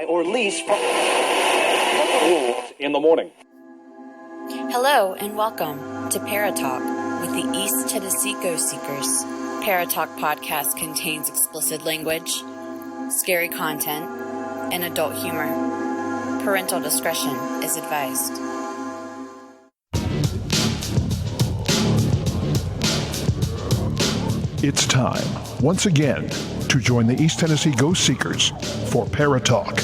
or lease from in the morning. Hello and welcome to Paratalk with the East Tennessee Ghost Seekers. Paratalk podcast contains explicit language, scary content, and adult humor. Parental discretion is advised. It's time, once again, to join the East Tennessee Ghost Seekers for Paratalk.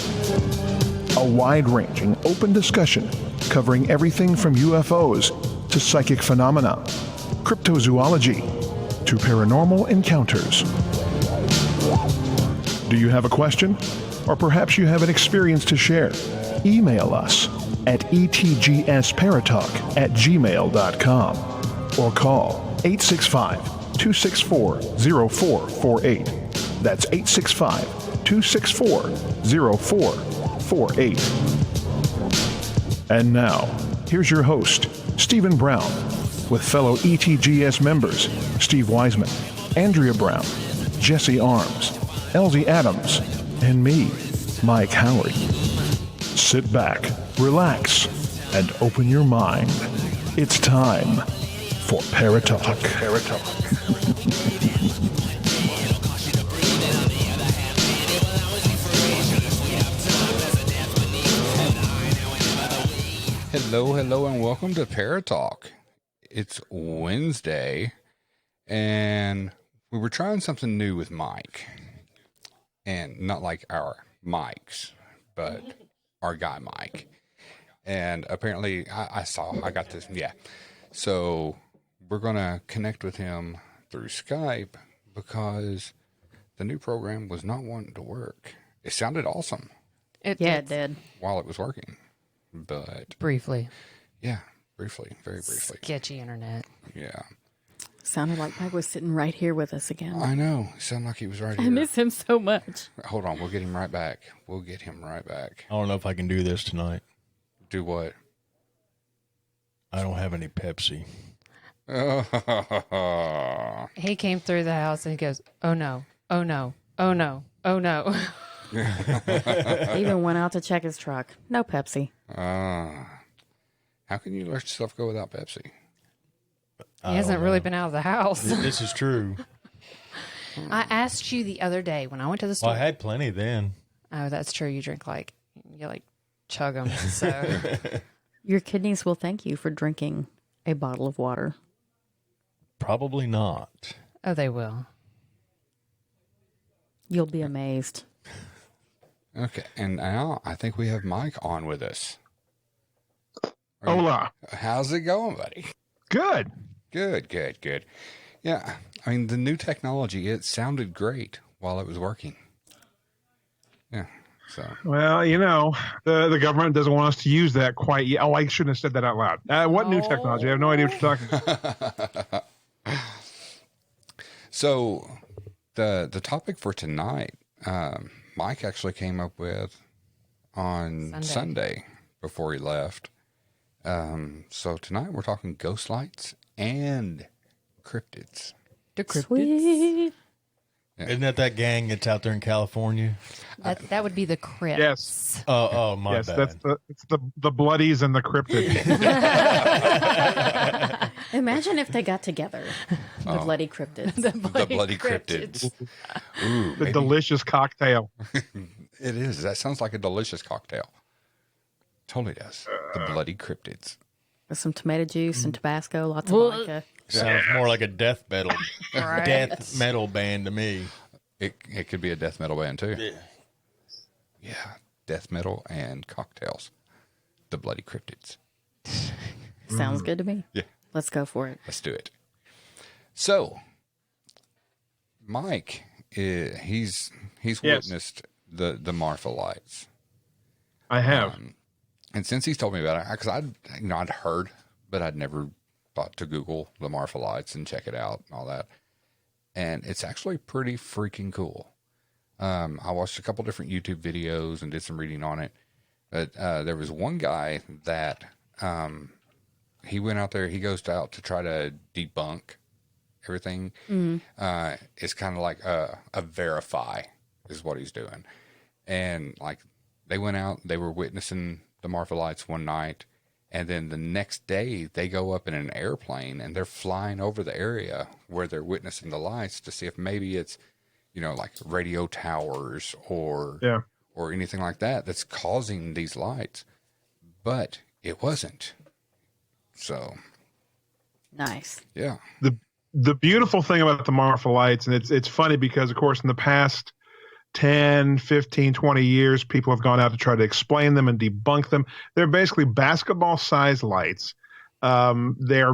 A wide-ranging, open discussion covering everything from UFOs to psychic phenomena, cryptozoology, to paranormal encounters. Do you have a question? Or perhaps you have an experience to share? Email us at etgsparatalk@gmail.com or call 865-264-0448. That's 865-264-0448. And now, here's your host, Stephen Brown, with fellow ETGS members Steve Wiseman, Andrea Brown, Jesse Arms, Elsie Adams, and me, Mike Howard. Sit back, relax, and open your mind. It's time for Paratalk. Hello, and welcome to Paratalk. It's Wednesday, and we were trying something new with Mike. And not like our mics, but our guy Mike. And apparently, I got this, yeah. So we're going to connect with him through Skype because the new program was not wanting to work. It sounded awesome. It did. While it was working. But Briefly. Yeah, briefly, very briefly. Sketchy internet. Yeah. Sounded like Mike was sitting right here with us again. I know. It sounded like he was right here. I miss him so much. Hold on. We'll get him right back. I don't know if I can do this tonight. Do what? I don't have any Pepsi. He came through the house and he goes, oh no, oh no, oh no, oh no. Even went out to check his truck. No Pepsi. How can you let yourself go without Pepsi? He hasn't really been out of the house. This is true. I asked you the other day when I went to the store. Well, I had plenty then. Oh, that's true. You drink you chug them. So Your kidneys will thank you for drinking a bottle of water. Probably not. oh, they will. You'll be amazed. Okay, and now I think we have Mike on with us. Hola. How's it going, buddy? Good. Good. Yeah, I mean, the new technology, it sounded great while it was working. Yeah, so. Well, the government doesn't want us to use that quite yet. Oh, I shouldn't have said that out loud. What new technology? I have no idea what you're talking about. So, the topic for tonight, Mike actually came up with on Sunday before he left. So tonight we're talking ghost lights and cryptids. The cryptids. Sweet. Yeah. Isn't that gang that's out there in California? That would be the crypts. Yes. Oh, my Yes, bad. it's the bloodies and the cryptids. Imagine if they got together. The bloody cryptids. The bloody cryptids. Ooh, The delicious cocktail. It is. That sounds like a delicious cocktail. Totally does. The bloody cryptids. With some tomato juice and Tabasco, lots of vodka. Sounds more like a death metal Right. death metal band to me. It could be a death metal band too. Yeah. Yeah, death metal and cocktails. The bloody cryptids. Sounds good to me. Yeah. Let's go for it. Let's do it. So, Mike, he's Yes. witnessed the Marfa lights. I have. And since he's told me about it, because I'd heard, but I'd never thought to Google the Marfa lights and check it out and all that. And it's actually pretty freaking cool. I watched a couple different YouTube videos and did some reading on it. But there was one guy that he went out there. He goes out to try to debunk everything. It's kind of like a verify is what he's doing. And like they went out, they were witnessing the Marfa lights one night, and then the next day they go up in an airplane and they're flying over the area where they're witnessing the lights to see if maybe it's, like radio towers or anything like that that's causing these lights. But it wasn't. So Nice. yeah. The beautiful thing about the Marfa lights, and it's funny because, of course, in the past 10, 15, 20 years, people have gone out to try to explain them and debunk them. They're basically basketball-sized lights. They're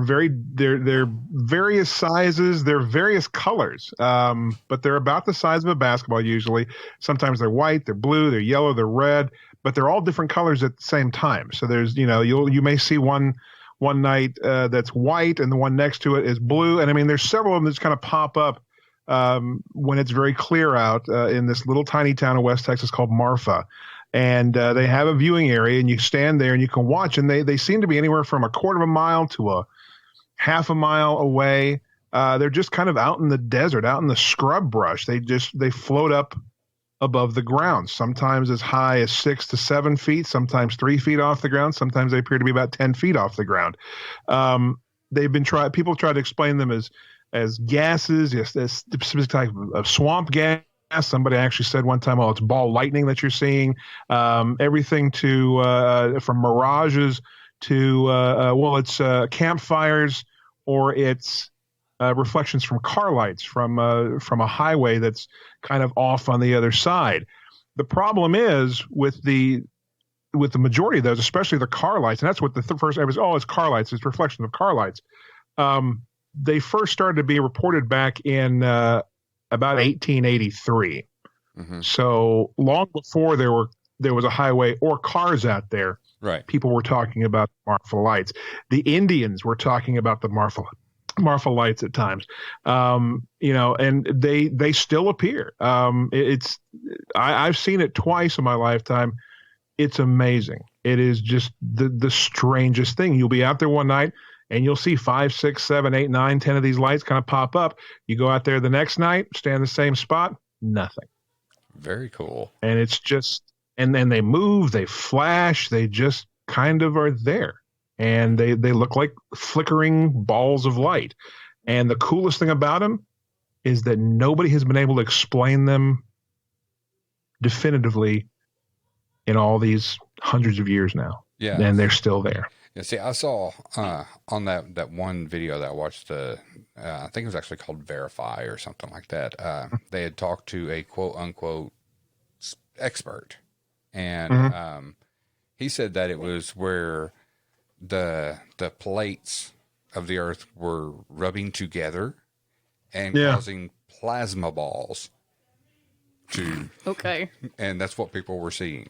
various sizes, they're various colors, but they're about the size of a basketball usually. Sometimes they're white, they're blue, they're yellow, they're red, but they're all different colors at the same time. So there's, you may see one night that's white and the one next to it is blue. And I mean, there's several of them that just kind of pop up when it's very clear out in this little tiny town in West Texas called Marfa. And they have a viewing area, and you stand there and you can watch. And they seem to be anywhere from a quarter of a mile to a half a mile away. They're just kind of out in the desert, out in the scrub brush. They float up above the ground, sometimes as high as 6 to 7 feet, sometimes 3 feet off the ground. Sometimes they appear to be about 10 feet off the ground. People try to explain them as gases, yes, as specific type of swamp gas. Somebody actually said one time, it's ball lightning that you're seeing. Everything from mirages to, it's campfires, or it's reflections from car lights from a highway that's kind of off on the other side. The problem is with the majority of those, especially the car lights, and that's what the first it's car lights, it's reflection of car lights. They first started to be reported back in about 1883. Mm-hmm. So long before there was a highway or cars out there, right? People were talking about Marfa lights. The Indians were talking about the Marfa lights at times, and they still appear. I've seen it twice in my lifetime. It's amazing. It is just the strangest thing. You'll be out there one night and you'll see 5, 6, 7, 8, 9, 10 of these lights kind of pop up. You go out there the next night, stand in the same spot, nothing. Very cool. And it's just, and then they move, they flash, they just kind of are there. And they look like flickering balls of light. And the coolest thing about them is that nobody has been able to explain them definitively in all these hundreds of years now. Yeah. And they're still there. Yeah, see, I saw on that one video that I watched, I think it was actually called Verify or something like that. They had talked to a quote-unquote expert. And he said that it was where the plates of the earth were rubbing together and causing plasma balls to and that's what people were seeing.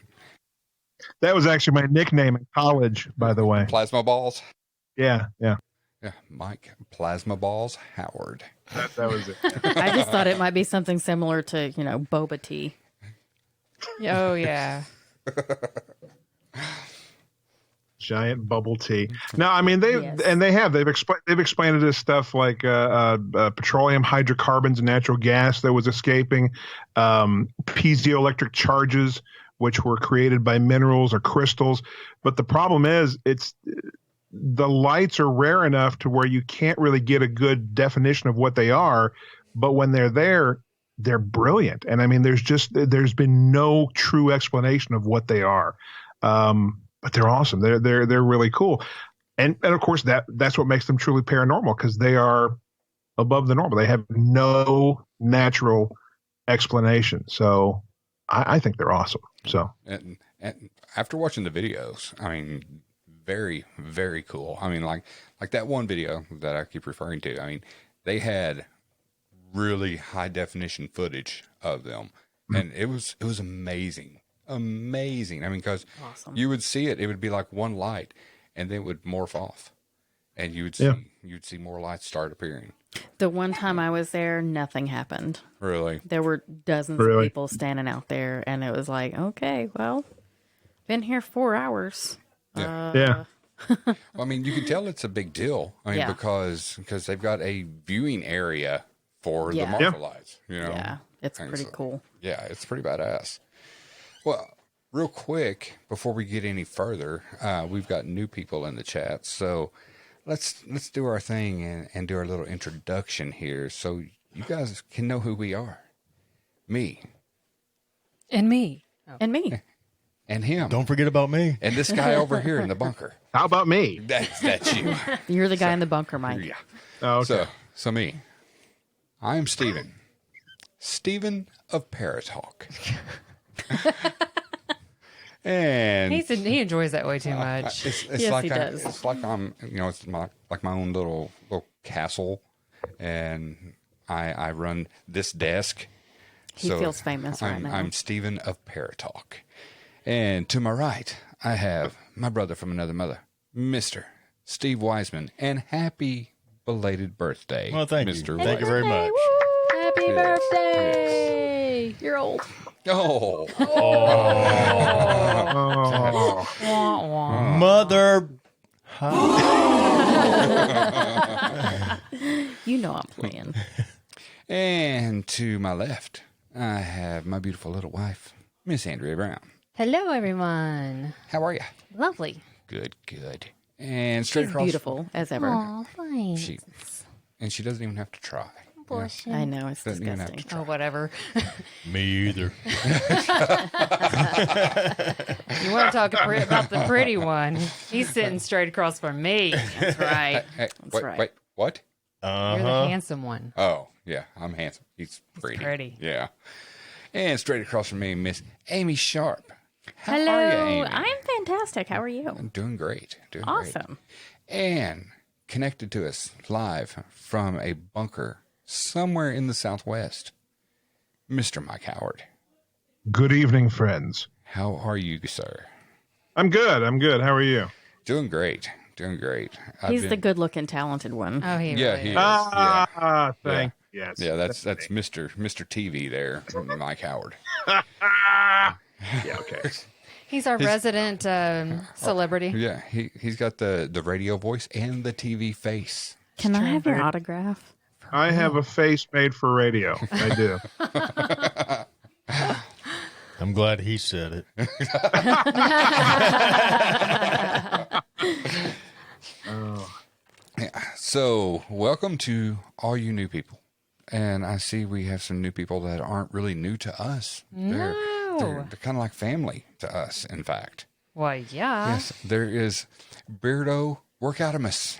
That was actually my nickname in college, by the way. Plasma balls. Yeah Mike Plasma Balls Howard. That was it. I just thought it might be something similar to boba tea. Oh yeah. Giant bubble tea. No, I mean they've explained this stuff like petroleum hydrocarbons and natural gas that was escaping, piezoelectric charges which were created by minerals or crystals. But the problem is the lights are rare enough to where you can't really get a good definition of what they are, but when they're there, they're brilliant. And I mean there's been no true explanation of what they are. But they're awesome. They're really cool, and of course that's what makes them truly paranormal, because they are above the normal. They have no natural explanation. So I think they're awesome. So and after watching the videos, I mean, very, very cool. I mean, like that one video that I keep referring to. I mean, they had really high definition footage of them, and it was amazing. Amazing. I mean, because you would see it would be like one light, and then it would morph off, and you'd see more lights start appearing. The one time I was there, nothing happened. Really? There were dozens of people standing out there, and it was like, okay, well, been here 4 hours. Yeah. Well, I mean, you can tell it's a big deal. I mean, because they've got a viewing area for the Marfa lights. Yeah, it's pretty cool. Yeah, it's pretty badass. Well, real quick, before we get any further, we've got new people in the chat. So let's do our thing and do our little introduction here so you guys can know who we are. Me. And me. And me. And him. Don't forget about me. And this guy over here in the bunker. How about me? That's you. You're the guy in the bunker, Mike. Yeah. Oh, okay. So me. I am Steven. Steven of Paratalk. And He enjoys that way too much. it's Yes, like he does. it's like I'm, it's like my own little castle, and I run this desk. He feels famous right now. I'm Steven of Paratalk, and to my right I have my brother from another mother, Mr. Steve Wiseman, and happy belated birthday, Well, thank Mr. you. Thank you very much. Happy Yes. birthday! You're old. Oh, Oh, Wah, wah. Mother. You know I'm playing. and to my left I have my beautiful little wife, Miss Andrea Brown. Hello, everyone. How are you? Lovely. Good. And straight She's across, beautiful as ever. Oh, thanks. she doesn't even have to try. I know, it's Doesn't even have disgusting. to try. Oh, whatever. Me either. You want to talk about the pretty one? He's sitting straight across from me. That's right. Hey, wait, right. wait, what? You're the handsome one. Oh, yeah, I'm handsome. He's pretty. pretty. Yeah. And straight across from me, Miss Amy Sharp. How Hello. are you, Amy? I'm fantastic. How are you? I'm doing great. Awesome. And connected to us live from a bunker somewhere in the Southwest, Mr. Mike Howard. good evening, friends. How are you, sir? I'm good. How are you? Doing great. He's the good-looking, talented one. Oh, he Yeah, really he is. is. Thank yes. Yeah, that's Mr. TV there, Mike Howard. Yeah, okay. He's our resident celebrity. Yeah, he's got the radio voice and the TV face. Can I have your autograph? I have a face made for radio. I do. I'm glad he said it. So, welcome to all you new people. And I see we have some new people that aren't really new to us. They're kind of like family to us, in fact. Well, yeah. Yes, there is Beardo Workoutimus.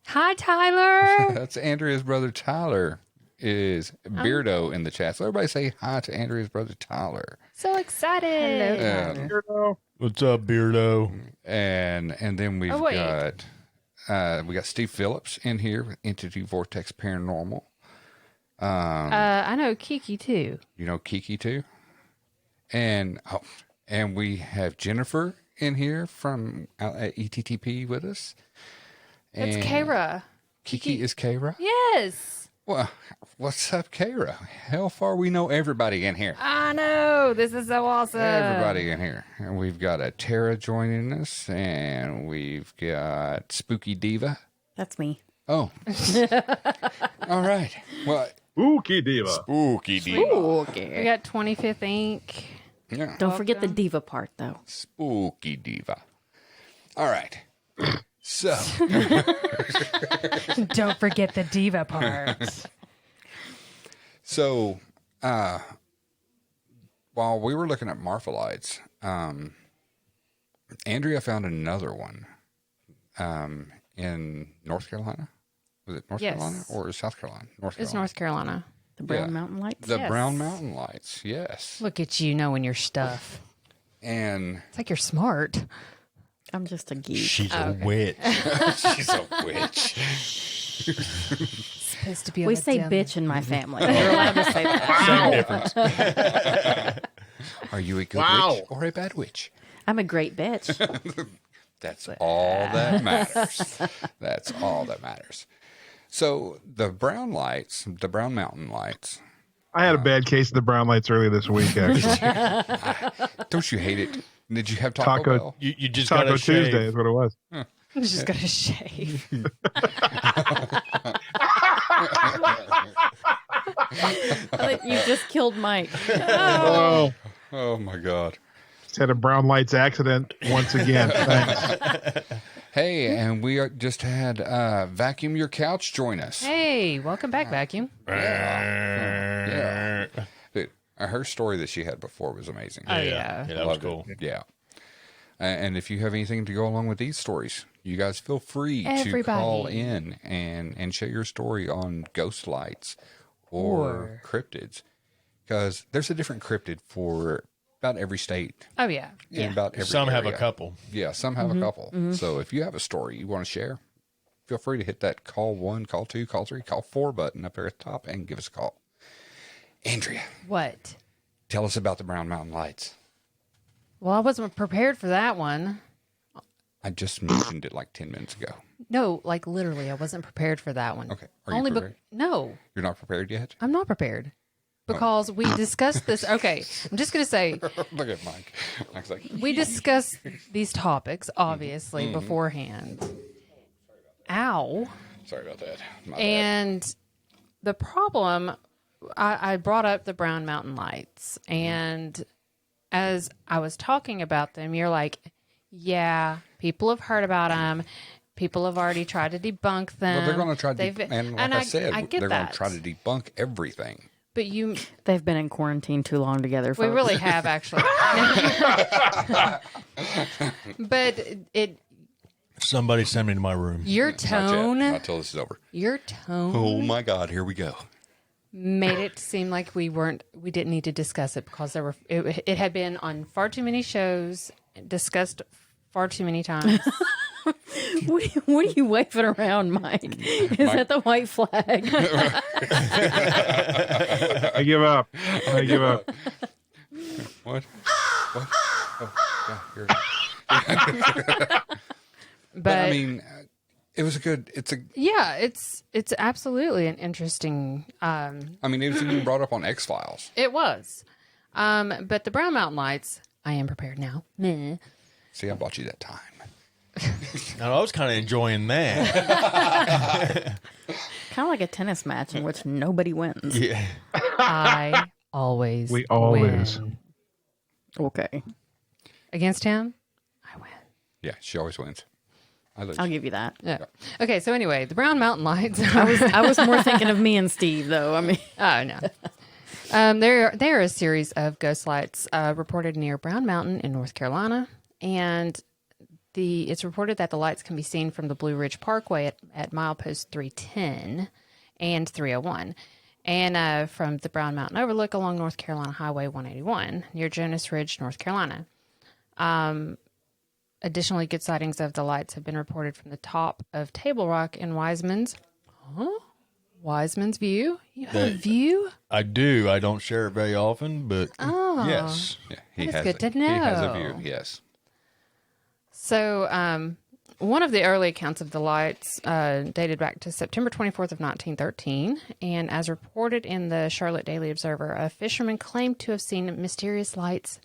Hi, Tyler. That's Andrea's brother Tyler is Beardo in the chat. So everybody say hi to Andrea's brother Tyler. So excited. And, What's up, Beardo? and then we've Oh, wait. got Steve Phillips in here with Entity Vortex Paranormal. I know Kiki, too. You know Kiki too? And we have Jennifer in here from ETTP with us. That's And Kara. Kiki is Kara? Yes. Well, what's up, Kara? How far we know everybody in here. I know. This is so awesome. Everybody in here. And we've got a Tara joining us, and we've got Spooky Diva. That's me. Oh. All right. Well, Spooky Diva. Spooky Diva. We Okay. got 25th Ink. Yeah. Don't forget the diva part, though. Spooky Diva. All right. So, Don't forget the diva part. so while we were looking at Marphalites, Andrea found another one in North Carolina. Was it North Yes. Carolina or South Carolina? North Carolina. It's North Carolina. The Brown Yeah. Mountain Lights. The Yes. Brown Mountain Lights, yes. Look at you knowing your stuff. And It's like you're smart. I'm just a geek. She's a witch. she's a witch. Supposed to be. We on a say dim- bitch in my family. We're allowed to say that. Same difference. Are you a good Wow. witch or a bad witch? I'm a great bitch. That's all that matters. That's all that matters. So the Brown Lights, the Brown Mountain Lights. I had a bad case of the brown lights earlier this week, actually. Don't you hate it? Did you have Taco Taco- Bell? You just Taco got to shave. Tuesday is what it was. You just gotta shave. You just killed Mike. Oh, Oh my God. Had a brown lights accident once again. Thanks. Hey, and we just had Vacuum Your Couch join us. Hey, welcome back, Vacuum. Yeah. Dude, her story that she had before was amazing. Oh, yeah. That was Loved cool. it. Yeah. And if you have anything to go along with these stories, you guys feel free to call in and share your story on ghost lights or cryptids. Because there's a different cryptid for about every state. Oh, yeah. And about every Some have a area. couple. Yeah, some have a couple. So if you have a story you want to share, feel free to hit that call 1, call 2, call 3, call 4 button up there at the top and give us a call. Andrea, What? tell us about the Brown Mountain Lights. Well, I wasn't prepared for that one. I just mentioned it like 10 minutes ago. No, like literally, I wasn't prepared for that one. Okay. Are you prepared? No, You're not prepared yet? I'm not prepared. Because we discussed this. Okay, I'm just going to say, Look at Mike. Mike's like, we discussed these topics, obviously, beforehand. Ow. sorry about that. My bad. And the problem, I brought up the Brown Mountain Lights. And as I was talking about them, you're like, yeah, people have heard about them. People have already tried to debunk them. Well, they're going to try to, and like I said, get they're going to that. try to debunk everything. But you, They've been in quarantine too long together. we Folks. really have actually. But Somebody send me to my room. your Not yet. tone, Not till this is over. your tone Oh my God, here we go. made it seem like we didn't need to discuss it because it had been on far too many shows, discussed far too many times. What are you waving around, Mike? Is that the white flag? I give up. I give up. What? What? Oh, yeah, you're... But I mean, it was a good. yeah, it's absolutely an interesting. I mean, it was even brought up on X-Files. It was, but the Brown Mountain Lights. I am prepared now. Meh. See, I bought you that time. I was kind of enjoying that. Kind of like a tennis match in which nobody wins. Yeah. I always We all win. lose. Okay, Against him, I win. Yeah, she always wins. I lose. I'll give you that. Yeah. Okay, so anyway, the Brown Mountain Lights. I was more thinking of me and Steve, though. I mean, Oh no. There are a series of ghost lights reported near Brown Mountain in North Carolina, and it's reported that the lights can be seen from the Blue Ridge Parkway at milepost 310 and 301, and from the Brown Mountain Overlook along North Carolina Highway 181 near Jonas Ridge, North Carolina. Additionally, good sightings of the lights have been reported from the top of Table Rock in Wiseman's View. You have a view? I do. I don't share it very often, but yes. Yeah, he That's has. good to He has a know. view. Yes. So, one of the early accounts of the lights dated back to September 24th of 1913, and as reported in the Charlotte Daily Observer, a fisherman claimed to have seen mysterious lights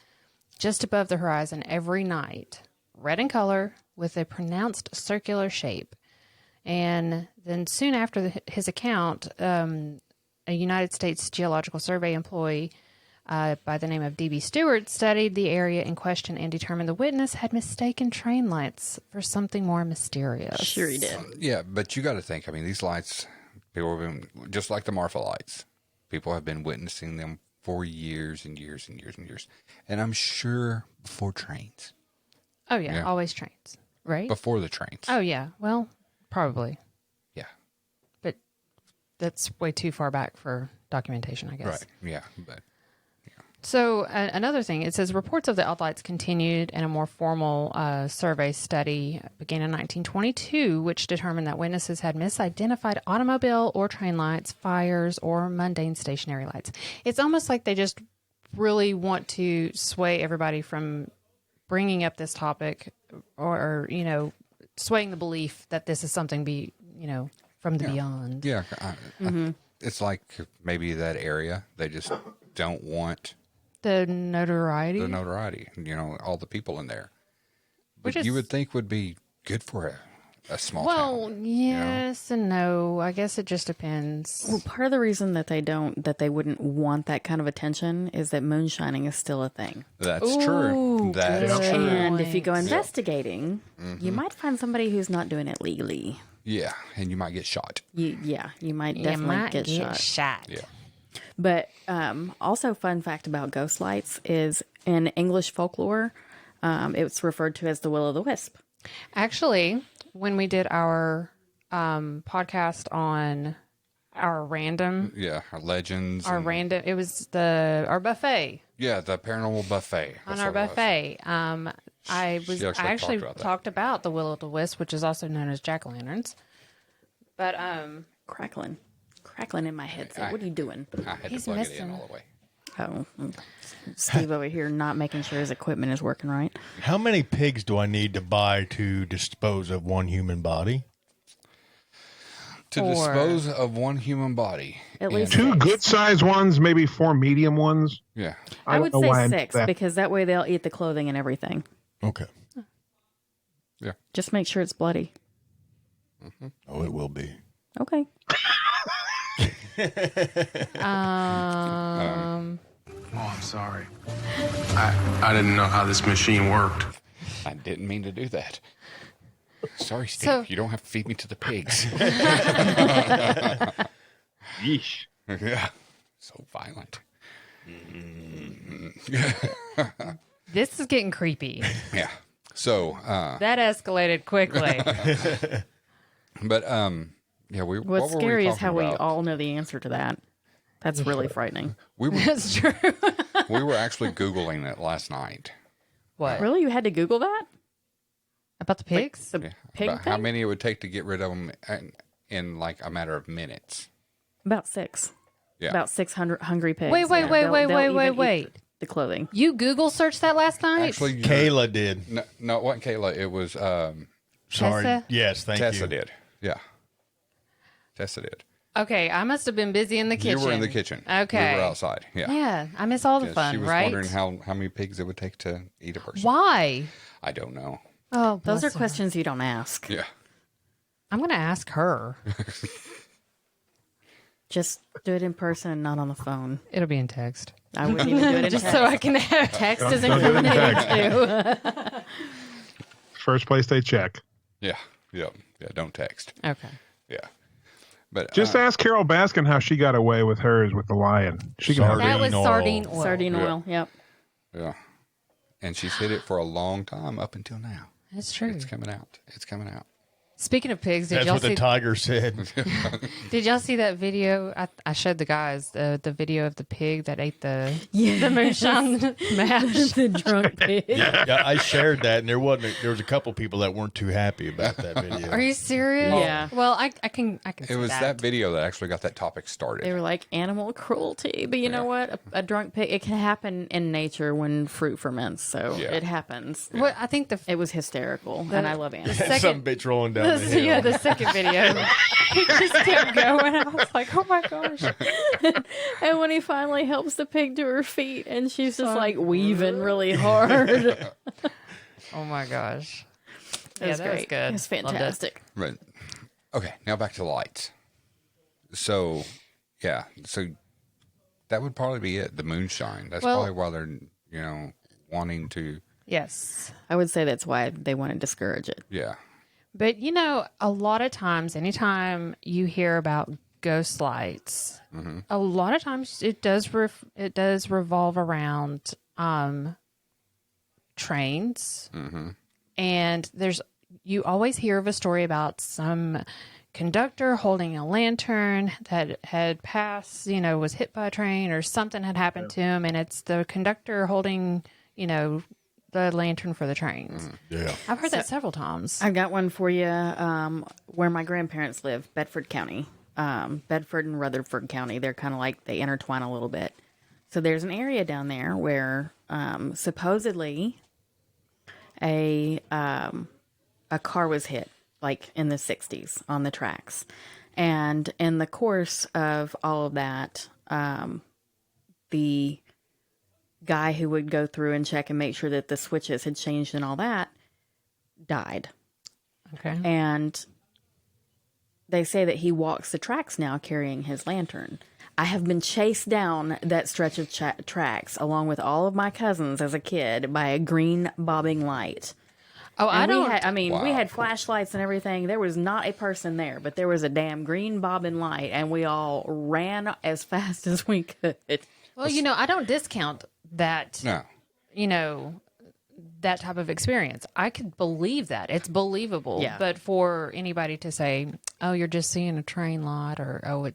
just above the horizon every night, red in color, with a pronounced circular shape. And then soon after his account, a United States Geological Survey employee by the name of D.B. Stewart studied the area in question and determined the witness had mistaken train lights for something more mysterious. sure he did. Yeah, but you got to think. I mean, these lights, people have been just like the Marfa lights. People have been witnessing them for years and years and years and years, and I'm sure before trains, Oh, yeah, Yeah. always trains, right? before the trains. Oh, yeah, well, probably. Yeah. But that's way too far back for documentation, I guess. Right. Yeah. But So another thing, it says reports of the odd lights continued, and a more formal survey study began in 1922, which determined that witnesses had misidentified automobile or train lights, fires, or mundane stationary lights. It's almost like they just really want to sway everybody from bringing up this topic, or swaying the belief that this is something from the beyond. yeah, it's like maybe that area they just don't want The notoriety. the notoriety. All the people in there, Which which you is- would think would be good for a small Well, town. yes and no. I guess it just depends. Well, part of the reason that they wouldn't want that kind of attention is that moonshining is still a thing. That's true. That's good. true. And if you go investigating, you might find somebody who's not doing it legally. Yeah, and you might get shot. You might definitely get shot. Yeah. But also, fun fact about ghost lights is in English folklore, it's referred to as the will o' the wisp. Actually, when we did our podcast on our random, Our legends. it was our buffet. Yeah, the paranormal buffet. On That's our what it was. buffet, I actually talked about that. talked about the will o' the wisp, which is also known as jack-o'-lanterns. But Crackling in my head. So what are you doing? I had He's to plug it missing. in all the way. Oh, Steve over here not making sure his equipment is working right. How many pigs do I need to buy to dispose of one human body? To Four. dispose of one human body. At least And- 2 good-sized ones, maybe 4 medium ones. Yeah. I would don't know why say I did 6 that. because that way they'll eat the clothing and everything. Okay. Yeah. Just make sure it's bloody. Oh, it will be. Okay. Oh, I'm sorry. I didn't know how this machine worked. I didn't mean to do that. Sorry, Steve. So- You don't have to feed me to the pigs. Yeesh. Yeah. So violent. this is getting creepy. Yeah. So, That escalated quickly. but, yeah, what What's were scary we is how talking we about? all know the answer to that. That's really frightening. We were, That's true. we were actually Googling it last night. What? Really? You had to Google that? About the pigs? The Yeah, pig about thing? how many it would take to get rid of them in like a matter of minutes. About 6. Yeah. About 600 hungry pigs. Wait. They'll even eat the clothing. You Google searched that last night? Actually, Kayla did. no, it wasn't Kayla. It was Sorry. Tessa? Yes, thank Tessa you. did. Yeah. Tessa did. Okay, I must have been busy in the kitchen. You were in the kitchen. Okay. We were outside. Yeah. Yeah, I miss all the Yes, fun, she was right? wondering how many pigs it would take to eat a person. Why? I don't know. Oh, Those are bless her. questions you don't ask. Yeah. I'm going to ask her. Just do it in person and not on the phone. It'll be in text. I wouldn't even do it in Just text. so I can have text isn't don't do it in incriminating too. First place they check. Yeah. Yeah. Yeah. Don't text. Okay. Yeah. But Just ask Carol Baskin how she got away with hers with the lion. She can have That was oil. sardine oil. Sardine oil. Yep. yeah. And she's hid it for a long time up until now. That's true. It's coming out. It's coming out. Speaking of pigs, That's what the tiger said. did y'all see that video? I showed the guys the video of the pig that ate the moonshine mash. The drunk pig. Yeah, I shared that, and there was a couple people that weren't too happy about that video. Are you serious? Yeah. Well, I can. It see was that video that actually got that topic started. They were like animal cruelty, but you know what? A drunk pig. It can happen in nature when fruit ferments, so Yeah. it happens. What I think It was hysterical, and I love animals. Some bitch rolling down the hill. yeah, the second video. He just kept going. I was like, oh my gosh. And when he finally helps the pig to her feet, and she's just like weaving really hard. It Oh my gosh. was that was great. good. It was Loved it. fantastic. Right. Okay, now back to the lights. So, yeah, so that would probably be it. The moonshine. That's Well- probably why they're, wanting to. Yes. I would say that's why they want to discourage it. Yeah. But a lot of times, anytime you hear about ghost lights, a lot of times it does revolve around trains, and you always hear of a story about some conductor holding a lantern that had passed, was hit by a train or something had happened to him, and it's the conductor holding, the lantern for the trains. Yeah. I've heard that several times. I've got one for you where my grandparents live, Bedford County. Bedford and Rutherford County. They're kind of like, they intertwine a little bit. So there's an area down there where supposedly a car was hit, like in the 60s on the tracks. And in the course of all of that, the guy who would go through and check and make sure that the switches had changed and all that died. Okay. And they say that he walks the tracks now carrying his lantern. I have been chased down that stretch of tracks along with all of my cousins as a kid by a green bobbing light. Oh, And we Wow. had flashlights and everything. There was not a person there, but there was a damn green bobbing light, and we all ran as fast as we could. Well, I don't discount that. No. That type of experience. I could believe that. It's believable. Yeah. But for anybody to say, "Oh, you're just seeing a train lot," or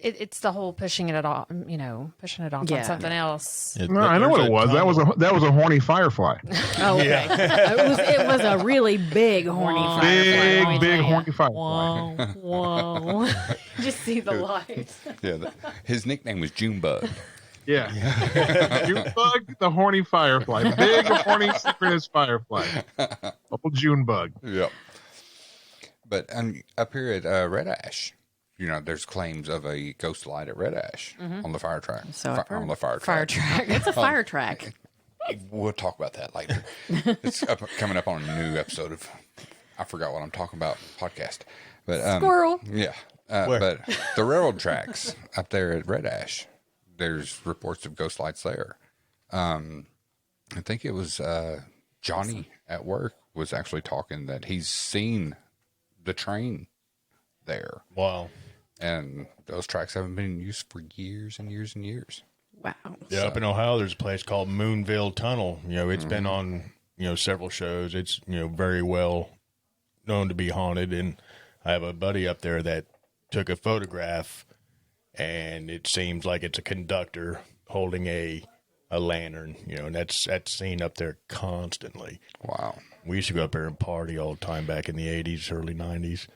it's the whole pushing it off. Pushing it off on Yeah. something else. No, I know what it was. That was a horny firefly. Oh, okay. It was a really big horny firefly. Big horny firefly. Whoa, whoa! Just see the light. Yeah. His nickname was Junebug. Yeah. Junebug, the horny firefly. Big, horny, synchronous firefly. Old Junebug. Yep. But up here at Red Ash, there's claims of a ghost light at Red Ash on the fire track. So I've heard. On the fire Fire track. track. It's a fire track. We'll talk about that later. It's coming up on a new episode of, I forgot what I'm talking about, podcast. But Squirrel. Yeah. But the railroad tracks up there at Red Ash, there's reports of ghost lights there. I think it was Johnny at work was actually talking that he's seen the train there. Wow. And those tracks haven't been in use for years and years and years. Wow. Yeah, up in Ohio, there's a place called Moonville Tunnel. It's been on, several shows. It's, very well known to be haunted. And I have a buddy up there that took a photograph, and it seems like it's a conductor holding a lantern, and that's seen up there constantly. Wow. We used to go up there and party all the time back in the 80s, early 90s.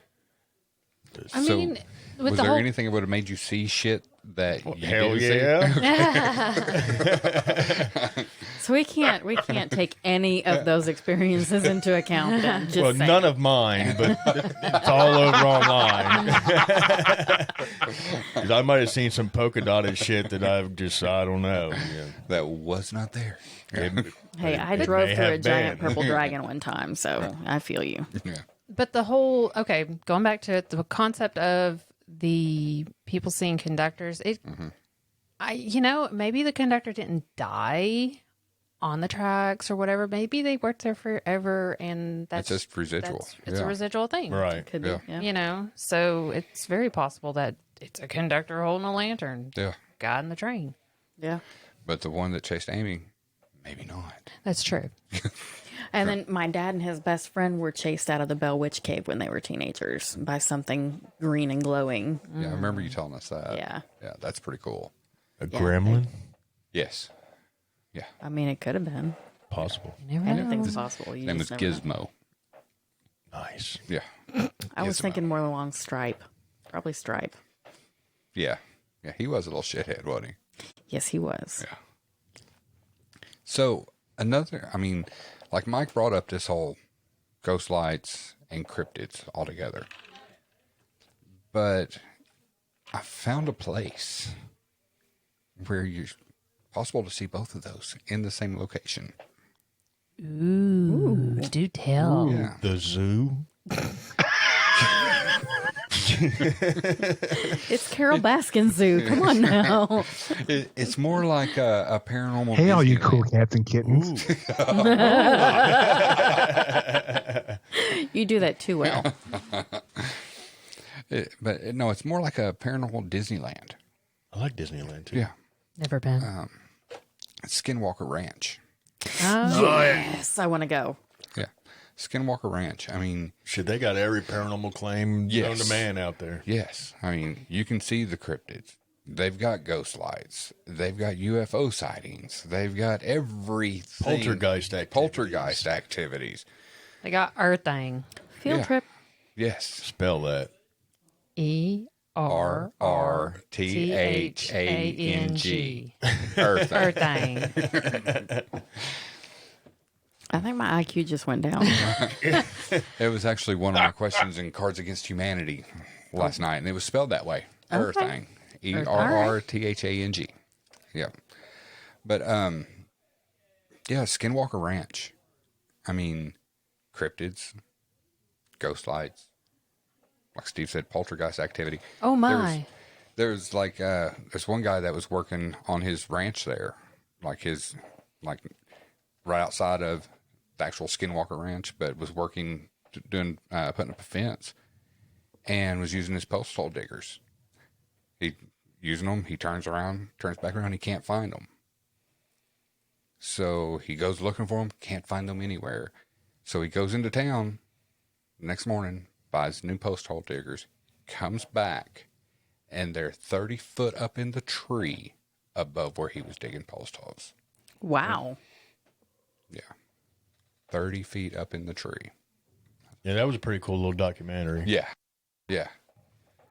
I mean, with was the there whole anything that would have made you see shit that you Hell didn't see? yeah. So we can't take any of those experiences into account then. Just Well, saying. none of mine, but it's all over online. 'Cause I might have seen some polka dotted shit that I don't know. Yeah. That was not there. Hey, I It drove may through a have giant been. purple dragon one time, so I feel you. Yeah. But the whole, going back to it, the concept of the people seeing conductors, maybe the conductor didn't die on the tracks or whatever. Maybe they worked there forever, and that's It's just residual. It's a residual thing, Right. Could be. Yeah. Yeah. So it's very possible that it's a conductor holding a lantern, Yeah. guiding the train. Yeah. But the one that chased Amy, maybe not. That's true. And then my dad and his best friend were chased out of the Bell Witch Cave when they were teenagers by something green and glowing. Yeah, I remember you telling us that. Yeah. Yeah, that's pretty cool. A gremlin? Yes. Yeah. I mean, it could have been. Possible. You never know. Anything's possible. You Name was just never know. Gizmo. Nice. Yeah. I was Gizmo. thinking more along Stripe. Probably Stripe. Yeah. Yeah, he was a little shithead, wasn't he? Yes, he was. Yeah. So like Mike brought up this whole ghost lights and cryptids all together. But I found a place where it's possible to see both of those in the same location. Ooh, do tell. Yeah. The zoo? It's Carol Baskin Zoo. Come on now. It's more like a paranormal. Hey, all you Disneyland. cool cats and kittens. You do that too well. No, it's more like a paranormal Disneyland. I like Disneyland, too. Yeah. Never been. It's Skinwalker Ranch. Yes, I want to go. Yeah. Skinwalker Ranch. I mean, Shit, they got every paranormal claim known Yes. to man out there. yes. I mean, you can see the cryptids. They've got ghost lights. They've got UFO sightings. They've got everything. Poltergeist activities. They got Earthang. Field Yeah. trip. Yes. Spell that. RRTHANG. Earth. Earthang. I think my IQ just went down. It was actually one of my questions in Cards Against Humanity last night, and it was spelled that way. Earthang. ERRTHANG. Yeah. But yeah, Skinwalker Ranch. I mean, cryptids, ghost lights. Like Steve said, poltergeist activity. Oh my. There's like there's one guy that was working on his ranch there, like right outside of the actual Skinwalker Ranch, but was working putting up a fence, and was using his post hole diggers. He using them. He turns back around. He can't find them. So he goes looking for them. Can't find them anywhere. So he goes into town the next morning, buys new post hole diggers, comes back, and they're 30 foot up in the tree above where he was digging post holes. Wow. Yeah. 30 feet up in the tree. Yeah, that was a pretty cool little documentary. Yeah. Yeah.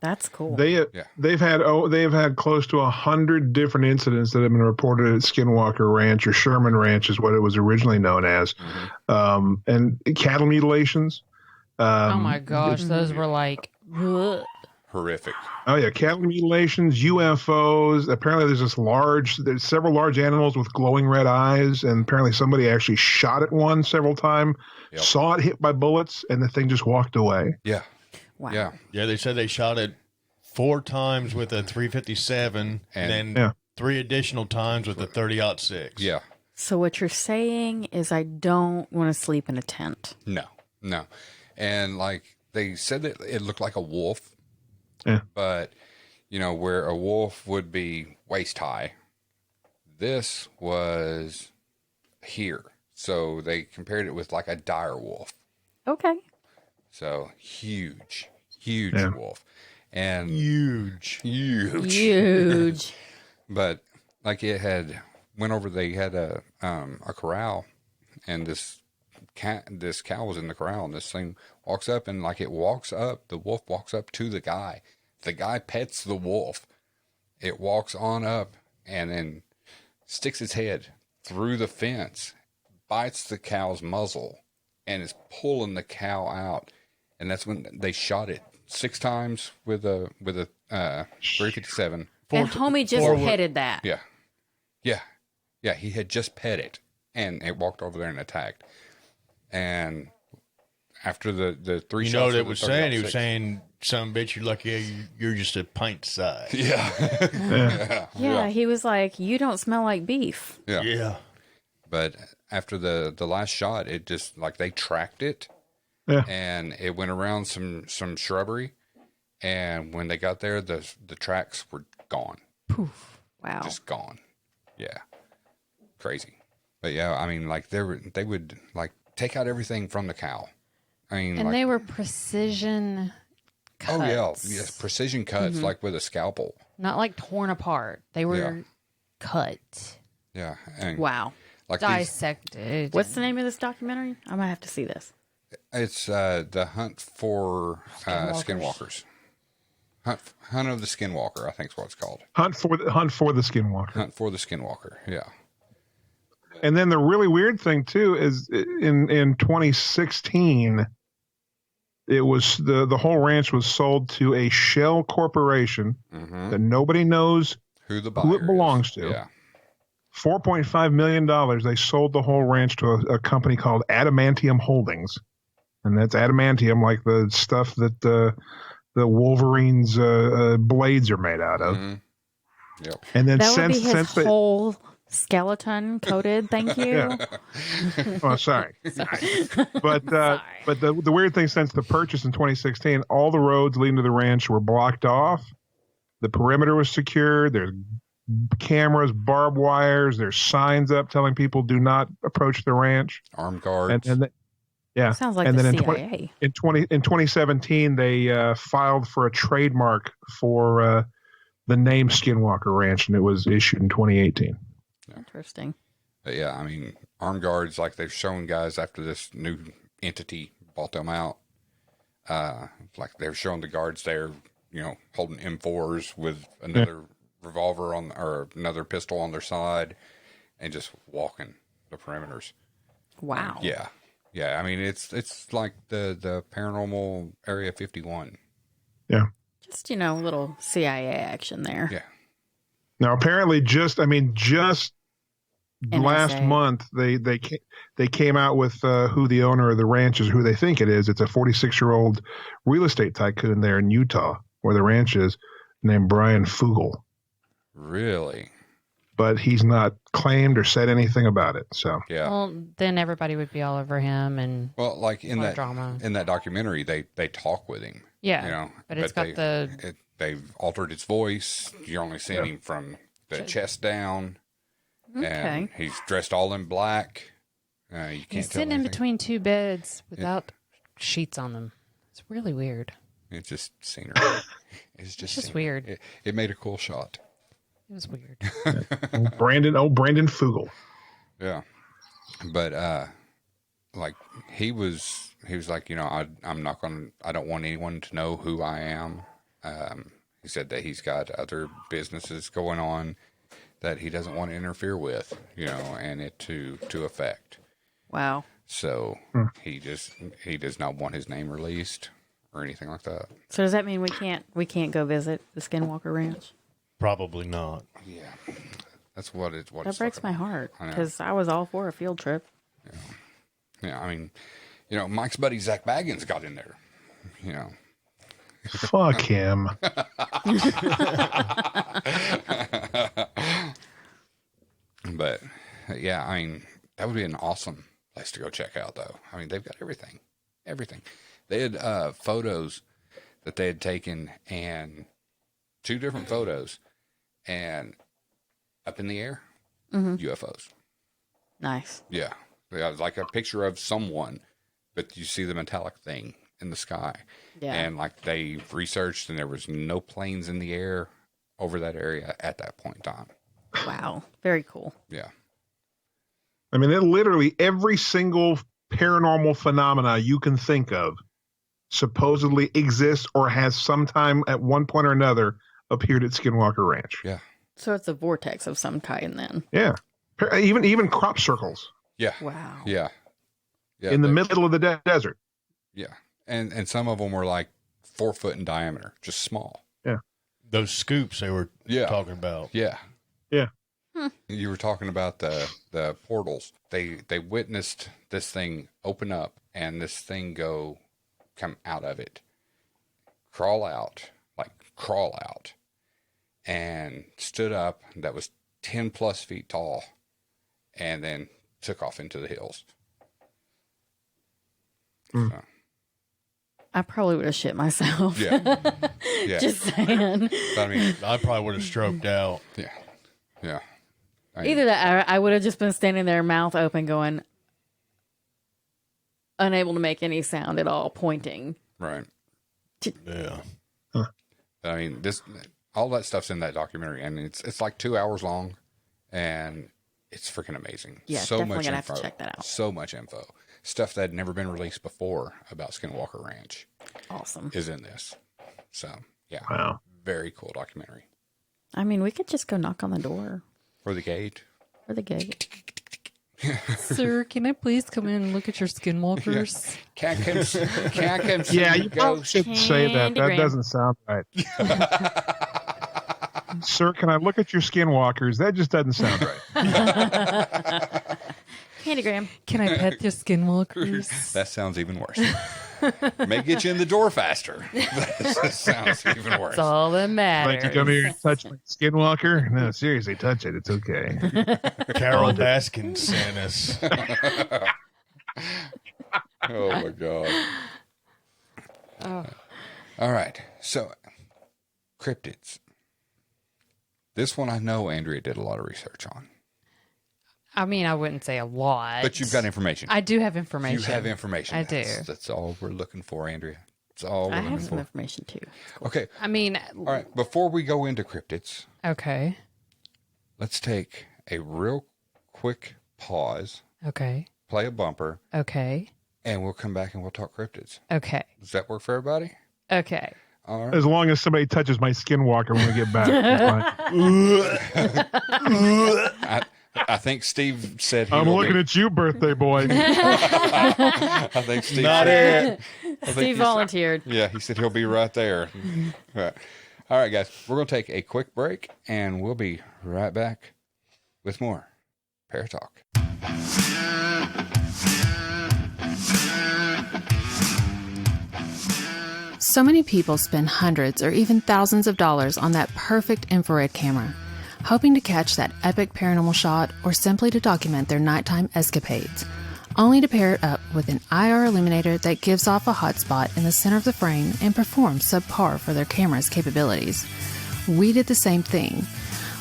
That's cool. They've had close to 100 different incidents that have been reported at Skinwalker Ranch, or Sherman Ranch is what it was originally known as, and cattle mutilations. Oh my gosh, those were like ugh. Horrific. Oh yeah, cattle mutilations, UFOs. Apparently, there's several large animals with glowing red eyes, and apparently somebody actually shot at one several times, saw it hit by bullets, and the thing just walked away. Yeah. Wow. Yeah. Yeah, they said they shot it 4 times with a 357, and then 3 additional times with a 30-06. Yeah. So what you're saying is I don't want to sleep in a tent. No. And like they said that it looked like a wolf. Yeah. But, where a wolf would be waist high, this was here. So they compared it with like a dire wolf. Okay. So huge wolf. And Huge. But like it had went over, they had a corral, and this cow was in the corral, and this thing walks up, and like it walks up, the wolf walks up to the guy. The guy pets the wolf. It walks on up and then sticks its head through the fence, bites the cow's muzzle, and is pulling the cow out. And that's when they shot it 6 times with a 357. And homie just petted that. Yeah. He had just pet it, and it walked over there and attacked. And after the 3 shots, You know what it was saying? He was saying, "Some bitch, you're lucky you're just a pint size." Yeah. Yeah, he was like, "You don't smell like beef." Yeah. But after the last shot, it just like they tracked it, and it went around some shrubbery, and when they got there, the tracks were gone. Poof! Wow. Just gone. Yeah. Crazy. But yeah, I mean, like they would like take out everything from the cow. I mean, And they were precision cuts. Oh yeah, yes, precision cuts, like with a scalpel. Not like torn apart. They were cut. Yeah. And Wow. like Dissected. What's the name of this documentary? I might have to see this. It's the hunt for skinwalkers. Hunt of the Skinwalker, I think is what it's called. Hunt for the Skinwalker. Hunt for the Skinwalker. Yeah. And then the really weird thing too is in 2016, it was the whole ranch was sold to a shell corporation that nobody knows who it belongs to. Yeah. $4.5 million. They sold the whole ranch to a company called Adamantium Holdings, and that's adamantium, like the stuff that the Wolverine's blades are made out of. Yep. And then That would be his since they, whole skeleton coated. Thank you. oh, sorry. But the weird thing, since the purchase in 2016, all the roads leading to the ranch were blocked off. The perimeter was secured. There's cameras, barbed wires. There's signs up telling people do not approach the ranch. Armed guards. Sounds like and the then CIA. in 2017, they filed for a trademark for the name Skinwalker Ranch, and it was issued in 2018. Interesting. But yeah, I mean, armed guards, like they've shown guys after this new entity bought them out. Like they're showing the guards there, holding M4s with another revolver or another pistol on their side, and just walking the perimeters. Wow. Yeah. Yeah, I mean, it's like the paranormal Area 51. Yeah. Just, little CIA action there. Yeah. Now, apparently, just last NSA. month they came out with who the owner of the ranch is, who they think it is. It's a 46-year-old real estate tycoon there in Utah, where the ranch is, named Brian Fugel. Really? But he's not claimed or said anything about it. So Yeah. Well, then everybody would be all over him, and Well, like in lot of that drama. in that documentary, they talk with him. yeah, You know, but it's got they've altered his voice. You're only seeing him from the chest down, and Okay. he's dressed all in black. You can't he's tell sitting in anything. between two beds without sheets on them. It's really weird. It's just scenery. It's just just weird. It made a cool shot. It was weird. Brandon Fugel. Yeah, but like he was like, you know, I don't want anyone to know who I am. He said that he's got other businesses going on that he doesn't want to interfere with, you know, and it to affect. Wow. So he does not want his name released or anything like that. So does that mean we can't go visit the Skinwalker Ranch? Probably not. Yeah, that's what it. What That it's breaks like. my heart I know. because I was all for a field trip. Yeah, I mean, you know, Mike's buddy Zach Baggins got in there. You know, Fuck him. but yeah, I mean, that would be an awesome place to go check out, though. I mean, they've got everything. They had photos that they had taken, and 2 different photos, and up in the air, UFOs. Nice. Yeah, like a picture of someone, but you see the metallic thing in the sky. Yeah. And like they researched, and there was no planes in the air over that area at that point in time. Wow. Very cool. Yeah. I mean, it literally every single paranormal phenomena you can think of supposedly exists or has sometime at one point or another appeared at Skinwalker Ranch. Yeah. So it's a vortex of some kind then. Yeah. Even crop circles Yeah. Wow. Yeah. Yeah. in the middle of the desert. Yeah. And some of them were like 4 foot in diameter, just small. Those scoops they were Yeah. talking about. Yeah. Yeah. You were talking about the portals. They witnessed this thing open up and this thing come out of it, crawl out, and stood up. That was 10 plus feet tall, and then took off into the hills. So, I probably would have shit myself. yeah. Yeah. Just saying. I mean, I probably would have stroked out. yeah. Yeah. I mean, Either that, or I would have just been standing there, mouth open, going, unable to make any sound at all, pointing. right. Yeah. I mean, all that stuff's in that documentary, and it's like 2 hours long, and it's freaking amazing. Yeah, so definitely much gonna info. have to check that out. So much info, stuff that had never been released before about Skinwalker Ranch Awesome. is in this. So yeah, Wow. very cool documentary. I mean, we could just go knock on the door For the gate, or the gate. Sir, can I please come in and look at your skinwalkers? can't come see Yeah, the you probably ghost. shouldn't say that. That Candygram. doesn't sound right. Sir, can I look at your skinwalkers? That just doesn't sound right. Candygram. Can I pet your skinwalkers? That sounds even worse. May get you in the door faster. That sounds even worse. That's all that matters. Like to come here and touch my skinwalker? No, seriously, touch it. It's okay. Carol Baskin sent us. Oh my god. All right. So cryptids. This one I know Andrea did a lot of research on. I mean, I wouldn't say a lot. But you've got information. I do have information. You have information. I do. That's all we're looking for, Andrea. That's all we're I looking have some for. information too. Okay. I mean, All right. Before we go into cryptids, okay. let's take a real quick pause, Okay. play a bumper, Okay. and we'll come back and we'll talk cryptids. Okay. Does that work for everybody? Okay. All right. As long as somebody touches my skinwalker when we get back. It's fine. I think Steve said he I'm will looking be- at you, birthday boy. I think Steve Not said, it. Steve volunteered. Yeah, he said he'll be right there. Right. All right, guys. We're going to take a quick break, and we'll be right back with more Paratalk. So many people spend hundreds or even thousands of dollars on that perfect infrared camera, hoping to catch that epic paranormal shot or simply to document their nighttime escapades, only to pair it up with an IR illuminator that gives off a hotspot in the center of the frame and performs subpar for their camera's capabilities. We did the same thing.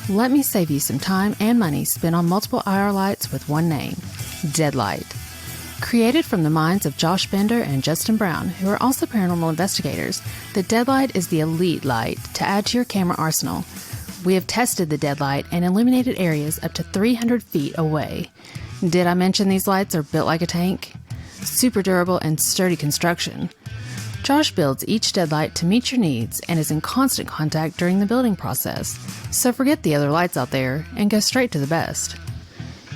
Let me save you some time and money spent on multiple IR lights with one name, Deadlight. Created from the minds of Josh Bender and Justin Brown, who are also paranormal investigators, the Deadlight is the elite light to add to your camera arsenal. We have tested the Deadlight and illuminated areas up to 300 feet away. Did I mention these lights are built like a tank? Super durable and sturdy construction. Josh builds each Deadlight to meet your needs and is in constant contact during the building process, so forget the other lights out there and go straight to the best.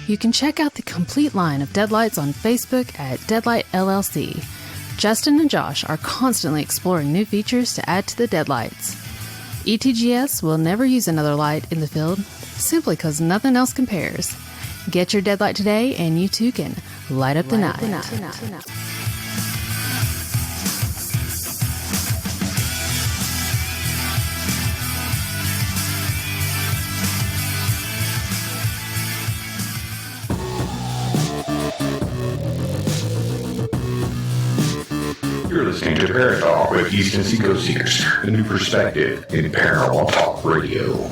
You can check out the complete line of Deadlights on Facebook at Deadlight LLC. Justin and Josh are constantly exploring new features to add to the Deadlights. ETGS will never use another light in the field, simply because nothing else compares. Get your Deadlight today and you too can light up the night. You're listening to Paratalk with East Tennessee Ghost Seekers, a new perspective in paranormal talk radio.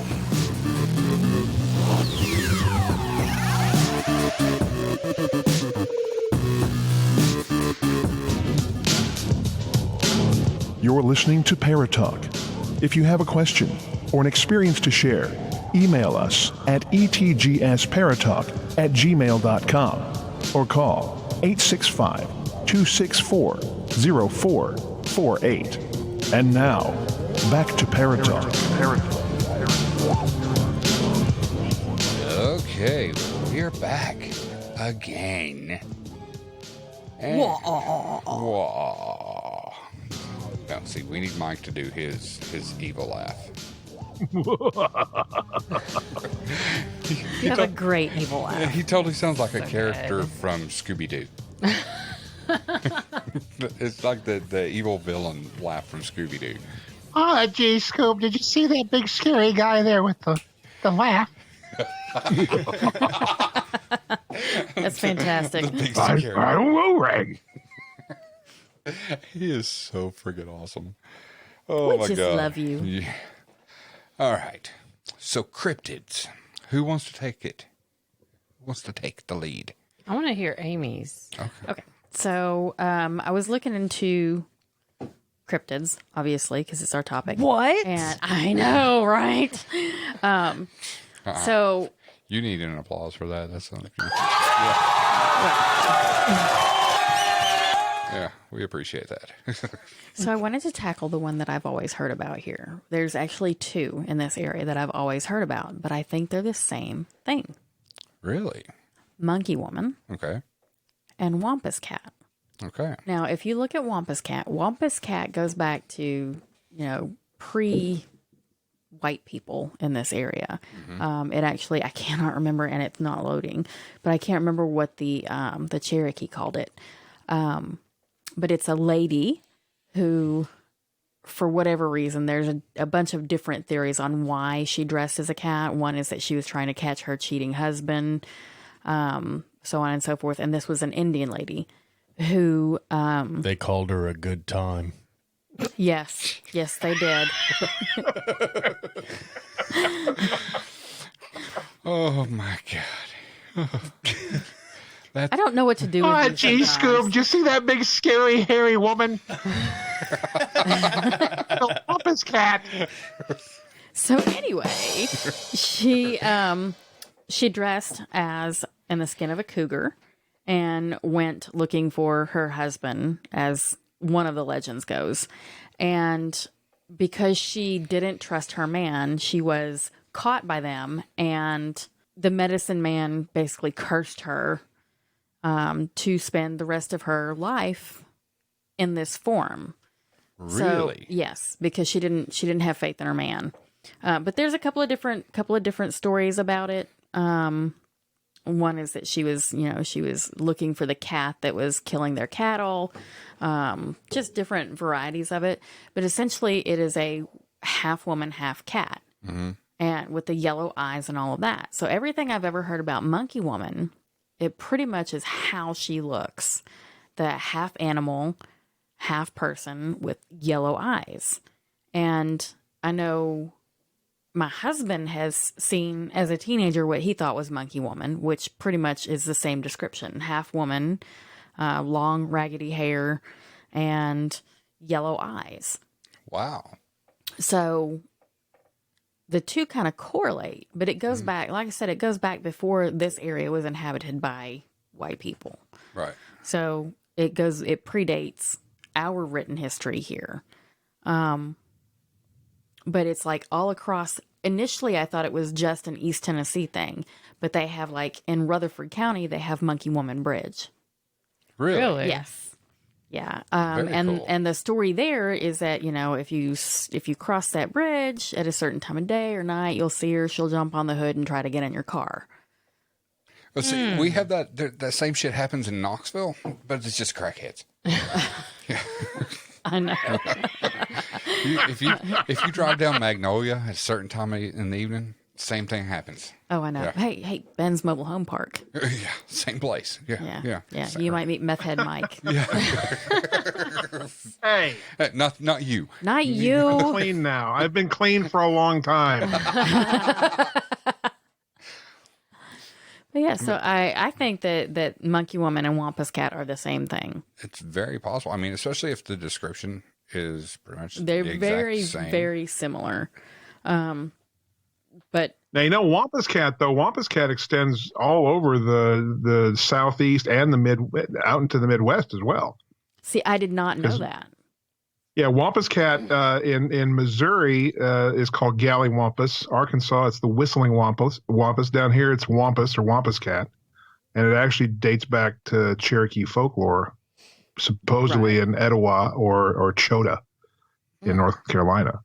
You're listening to Paratalk. If you have a question or an experience to share, email us at etgsparatalk@gmail.com or call 865-264-0448. And now, back to Paratalk. Okay, we're back again. And, whoa. Now, see, we need Mike to do his evil laugh. You have a great evil laugh. He totally sounds like a character from Scooby-Doo. It's like the evil villain laugh from Scooby-Doo. Oh, gee, Scoob, did you see that big scary guy there with the laugh? That's fantastic. I don't know, Reg. He is so friggin' awesome. Oh, We my just God. love you. Yeah. All right. So, cryptids. Who wants to take it? Who wants to take the lead? I want to hear Amy's. Okay. So I was looking into cryptids, obviously, because it's our topic. What? And I know, right? So You need an applause for that. That's something. Yeah, we appreciate that. So I wanted to tackle the one that I've always heard about here. There's actually two in this area that I've always heard about, but I think they're the same thing. Really? Monkey woman Okay. and wampus cat. Okay. Now, if you look at wampus cat goes back to, pre-white people in this area. It actually, I cannot remember, and it's not loading, but I can't remember what the Cherokee called it. But it's a lady who, for whatever reason, there's a bunch of different theories on why she dressed as a cat. One is that she was trying to catch her cheating husband, so on and so forth. And this was an Indian lady who... They called her a good time. Yes, they did. Oh, my God. I don't know what to do with Oh, these gee, sometimes. Scoob, did you see that big, scary, hairy woman? The wampus cat. So anyway, she dressed as in the skin of a cougar and went looking for her husband, as one of the legends goes. And because she didn't trust her man, she was caught by them, and the medicine man basically cursed her to spend the rest of her life in this form. Really? So, yes, because she didn't have faith in her man. But there's a couple of different stories about it. One is that she was looking for the cat that was killing their cattle, just different varieties of it. But essentially, it is a half woman, half cat, and with the yellow eyes and all of that. So everything I've ever heard about Monkey Woman, it pretty much is how she looks. The half animal, half person with yellow eyes. And I know my husband has seen as a teenager what he thought was Monkey Woman, which pretty much is the same description. Half woman, long raggedy hair, and yellow eyes. Wow. So the two kind of correlate, but it goes back, like I said, it goes back before this area was inhabited by white people. Right. So it predates our written history here. But it's like all across. Initially, I thought it was just an East Tennessee thing, but they have like in Rutherford County, they have Monkey Woman Bridge. Really? Yes. Yeah. Very cool. And the story there is that, if you cross that bridge at a certain time of day or night, you'll see her. She'll jump on the hood and try to get in your car. Well, see, we have that same shit happens in Knoxville, but it's just crackheads. I know. If you drive down Magnolia at a certain time in the evening, same thing happens. Oh, I know. Yeah. Hey, Ben's Mobile Home Park. Yeah, same place. Yeah. You might meet Meth Head Mike. Hey, Not you. Not you. clean now. I've been clean for a long time. But yeah, so I think that Monkey Woman and Wampus Cat are the same thing. It's very possible. I mean, especially if the description is pretty much They're the exact very, same. very similar. But Now, Wampus Cat, though, Wampus Cat extends all over the southeast and out into the Midwest as well. see, I did not know that. Yeah, Wampus Cat in Missouri is called Gallywampus. Arkansas, it's the Whistling Wampus. Down here, it's Wampus or Wampus Cat. And it actually dates back to Cherokee folklore, supposedly in Etowah or Chota in North Carolina.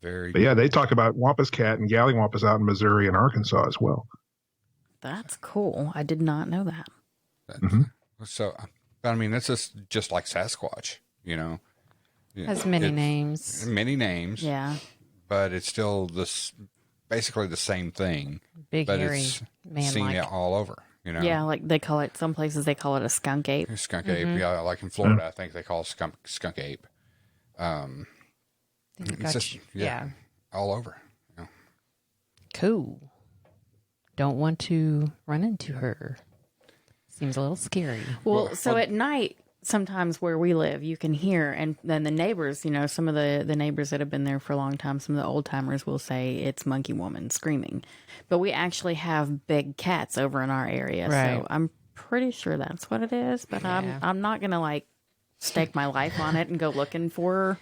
Very But yeah, they talk about Wampus Cat and Gallywampus out in Missouri and Arkansas as well. That's cool. I did not know that. So, but I mean, that's just like Sasquatch, Has many names. Many names. Yeah. But it's still basically the same thing. Big, but hairy, it's man-like. seen it all over, Yeah, like they call it, some places they call it a skunk ape. Skunk ape, yeah, like in Florida, I think they call it skunk ape. It's just, all over. Cool. Don't want to run into her. Seems a little scary. Well, at night, sometimes where we live, you can hear, and then the neighbors, some of the neighbors that have been there for a long time, some of the old timers will say it's Monkey Woman screaming. But we actually have big cats over in our area, Right. so I'm pretty sure that's what it is. But I'm not gonna stake my life on it and go looking for her.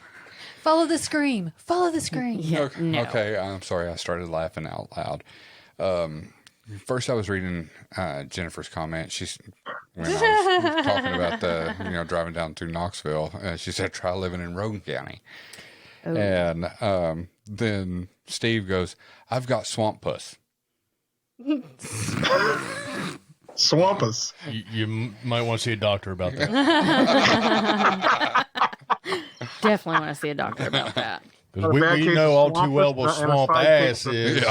Follow the scream. Follow the scream. Yeah, no. Okay, I'm sorry. I started laughing out loud. First, I was reading Jennifer's comment. When I was talking about driving down through Knoxville, she said, try living in Rogan County. Oh. And then Steve goes, I've got swamp puss. Swampus. You might want to see a doctor about that. Definitely want to see a doctor about that. Because we know all too well what swamp ass is.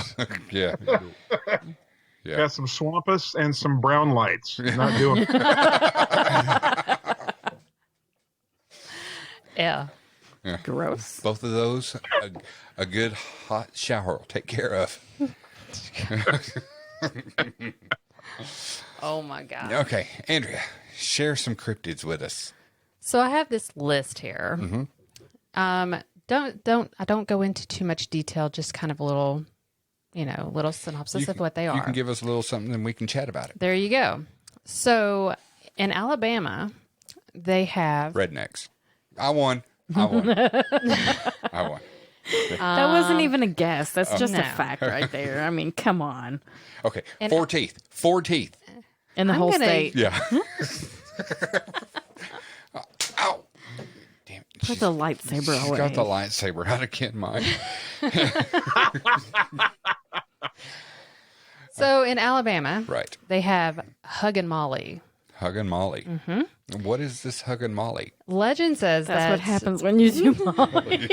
Yeah. Got some Swampus and some brown lights. Not doing it. Yeah. Gross. Both of those, a good hot shower will take care of. Oh my God. Okay, Andrea, share some cryptids with us. So I have this list here. I don't go into too much detail, just kind of a little synopsis of what they are. You can give us a little something and we can chat about it. There you go. So in Alabama, they have Rednecks. I won. I won. That wasn't even a guess. That's just a fact right there. I mean, come on. Okay, 4 teeth. 4 teeth. In the whole state. Yeah. Ow. Damn. Put the lightsaber She's away. got the lightsaber out of Ken Mike. So in Alabama, Right. they have Huggin' Molly. Huggin' Molly. Mm-hmm. What is this Huggin' Molly? Legend says That's what happens when you do Molly.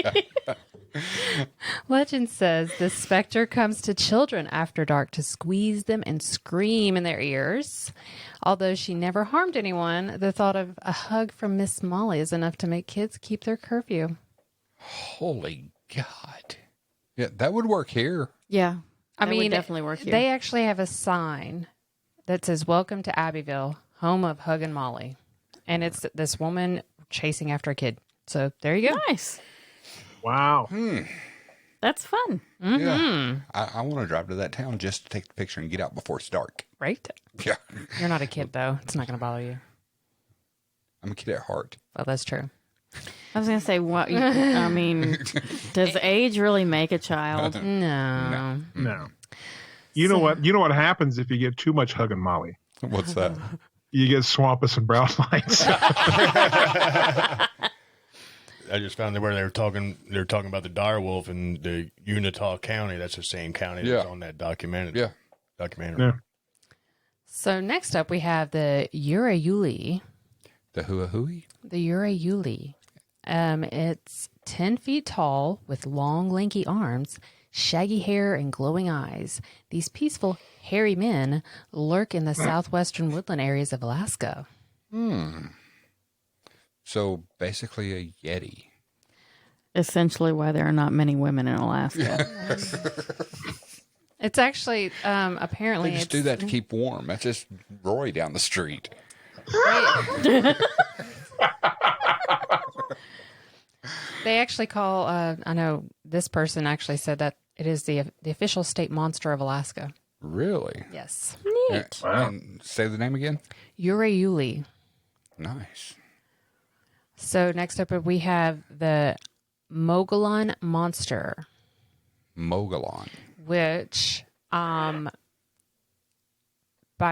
Legend says the specter comes to children after dark to squeeze them and scream in their ears. Although she never harmed anyone, the thought of a hug from Miss Molly is enough to make kids keep their curfew. Holy God. Yeah, that would work here. Yeah. I That mean, would definitely work here. They actually have a sign that says, "Welcome to Abbeville, home of Huggin' Molly." And it's this woman chasing after a kid. So there you go. Nice. Wow. That's fun. Yeah. I want to drive to that town just to take the picture and get out before it's dark. Right? Yeah. You're not a kid, though. It's not going to bother you. I'm a kid at heart. Well, that's true. I was going to say, what? I mean, does age really make a child? No. No. You know what? You know what happens if you get too much Huggin' Molly? What's that? You get swampus and brown lights. I just found that where they were talking about the direwolf in the Utah County. That's the same county that's on that documentary. Yeah. Yeah. So next up, we have the Urauli. The Huahui? The Urauli. It's 10 feet tall with long, lanky arms, shaggy hair, and glowing eyes. These peaceful, hairy men lurk in the southwestern woodland areas of Alaska. So basically a Yeti. Essentially why there are not many women in Alaska. It's actually, apparently... They just do that to keep warm. That's just Roy down the street. They actually call, I know this person actually said that it is the official state monster of Alaska. Really? Yes. Neat. Wow. And say the name again? Urauli. Nice. So next up we have the Mogollon monster, Mogollon. which, by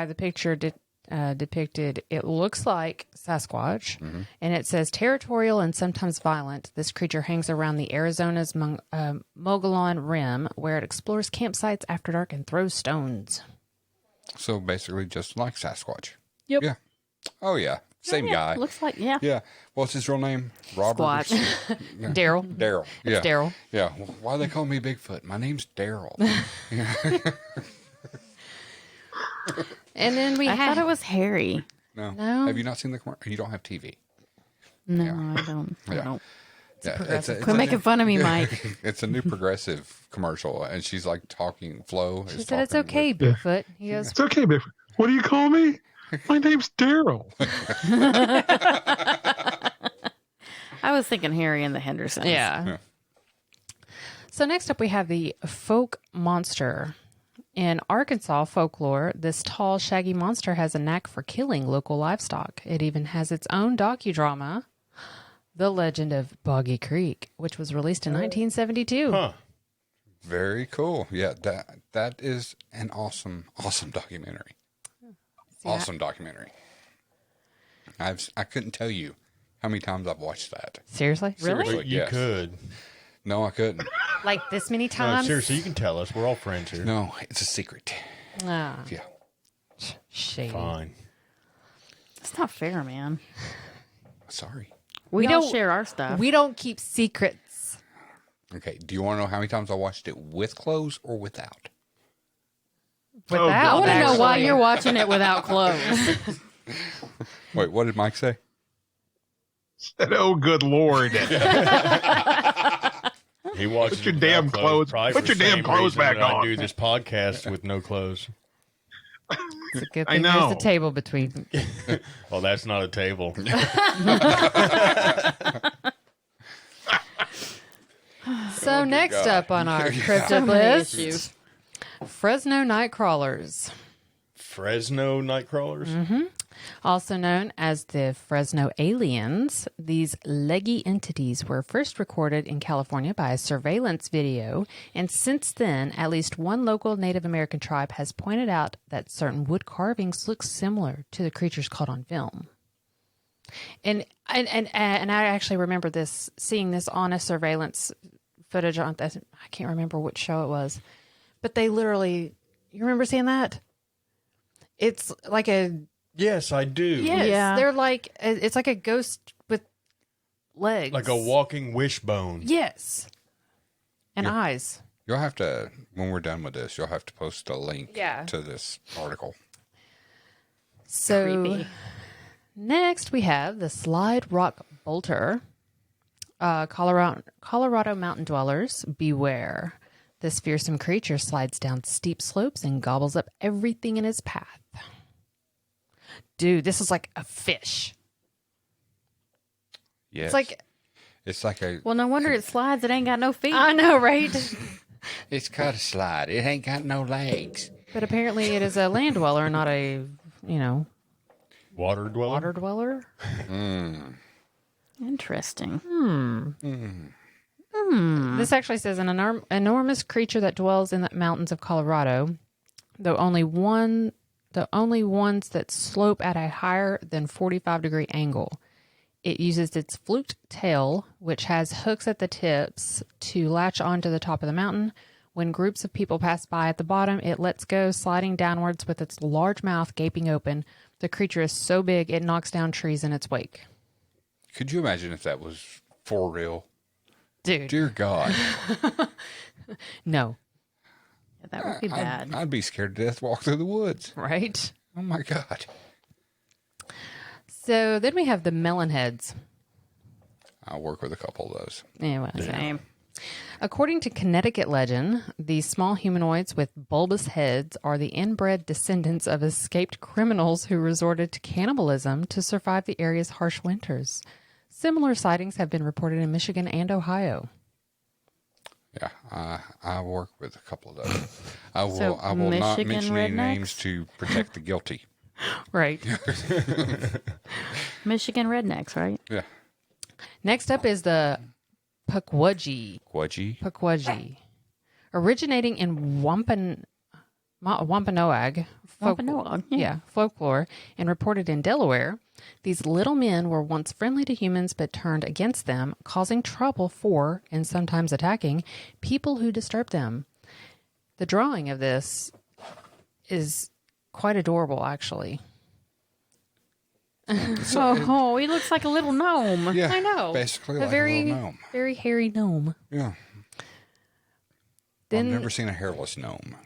the picture depicted, it looks like Sasquatch, and it says territorial and sometimes violent. This creature hangs around the Arizona's Mogollon Rim, where it explores campsites after dark and throws stones. So basically just like Sasquatch. Yep. Yeah. Oh, yeah. Same guy. Looks like, yeah. Yeah. What's his real name? Robert. Squatch. Daryl. Daryl. Yeah. It's Daryl. Yeah. Why they call me Bigfoot? My name's Daryl. And then we I have... thought it was Harry. No. No. Have you not seen the commercial? You don't have TV. No, Yeah. I don't. I Yeah. don't. Yeah, Quit making fun of me, Mike. It's a new progressive commercial, and she's like talking. Flo She is said, "It's talking okay, with- Bigfoot." He goes, It's okay, Bigfoot. What do you call me? My name's Daryl. I was thinking Harry and the Hendersons. yeah. So next up we have the folk monster. In Arkansas folklore, this tall, shaggy monster has a knack for killing local livestock. It even has its own docudrama, The Legend of Boggy Creek, which was released in 1972. Huh. Very cool. Yeah, that is an awesome documentary. Awesome documentary. I couldn't tell you how many times I've watched that. Seriously? Seriously, You yes. could. No, I couldn't. Like this many No, times? seriously, you can tell us. We're all friends here. No, it's a secret. Ah, Yeah. shady. Fine. It's not fair, man. Sorry. We don't- don't share our stuff. We don't keep secrets. Okay. Do you want to know how many times I watched it with clothes or without? Without, I want to know why actually. you're watching it without clothes. Wait, what did Mike say? Said, oh, good Lord. He watches Put your without damn clothes- probably put for your the damn same clothes reason back that I on. do this podcast with no clothes. It's a good I thing know. there's a table between. Well, that's not a table. So next God. up on our So cryptid many list, issues. Fresno night crawlers. Fresno nightcrawlers? Mm-hmm. Also known as the Fresno aliens, these leggy entities were first recorded in California by a surveillance video, and since then, at least one local Native American tribe has pointed out that certain wood carvings look similar to the creatures caught on film. And I actually remember seeing this on a surveillance footage on this. I can't remember which show it was, but they literally You remember seeing that? It's like a Yes, I do. yes. Yeah. They're like it's like a ghost with legs, Like a walking wishbone. yes, and eyes. You'll have to, when we're done with this, you'll have to post a link Yeah. to this article. So Creepy. next we have the slide rock bolter. Colorado mountain dwellers, beware. This fearsome creature slides down steep slopes and gobbles up everything in his path. Dude, this is like a fish. Yes. It's like a. Well, no wonder it slides. It ain't got no feet. I know, right? It's got a slide. It ain't got no legs. But apparently it is a land dweller, not a, Water dweller? water dweller. Interesting. This actually says an enormous creature that dwells in the mountains of Colorado, the only ones that slope at a higher than 45-degree angle. It uses its fluked tail, which has hooks at the tips, to latch onto the top of the mountain. When groups of people pass by at the bottom, it lets go, sliding downwards with its large mouth gaping open. The creature is so big, it knocks down trees in its wake. Could you imagine if that was for real? Dude. Dear God. No. Yeah, that would be bad. I'd be scared to death walk through the woods. Right? Oh, my God. So then we have the melon heads. I'll work with a couple of those. Anyway, Same. according to Connecticut legend, these small humanoids with bulbous heads are the inbred descendants of escaped criminals who resorted to cannibalism to survive the area's harsh winters. Similar sightings have been reported in Michigan and Ohio. Yeah, I work with a couple of those. I will. So, I will not Michigan mention any rednecks? names to protect the guilty. Right. Michigan rednecks, right? Yeah. Next up is the Pukwudgie. Quudgy. Originating in Wampanoag, Wampanoag, yeah. folklore, and reported in Delaware, these little men were once friendly to humans but turned against them, causing trouble for, and sometimes attacking, people who disturbed them. The drawing of this is quite adorable, actually. Oh, he looks like a little gnome. Yeah. I know. Basically, A like very, a little gnome. very hairy gnome. Yeah. Then, I've never seen a hairless gnome.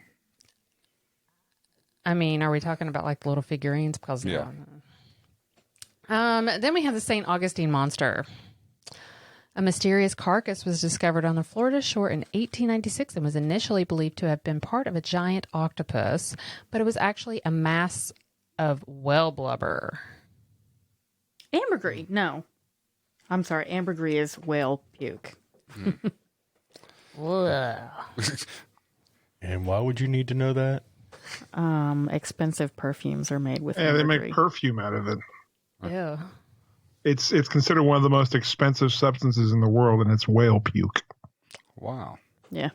I mean, are we talking about like the little figurines? Because Yeah. Then we have the St. Augustine monster. A mysterious carcass was discovered on the Florida shore in 1896 and was initially believed to have been part of a giant octopus, but it was actually a mass of whale blubber. Ambergris. No. I'm sorry. Ambergris is whale puke. And why would you need to know that? Expensive perfumes are made with Yeah, they ambergris. make perfume out of it. Ew. It's considered one of the most expensive substances in the world, and it's whale puke. Wow. Yeah.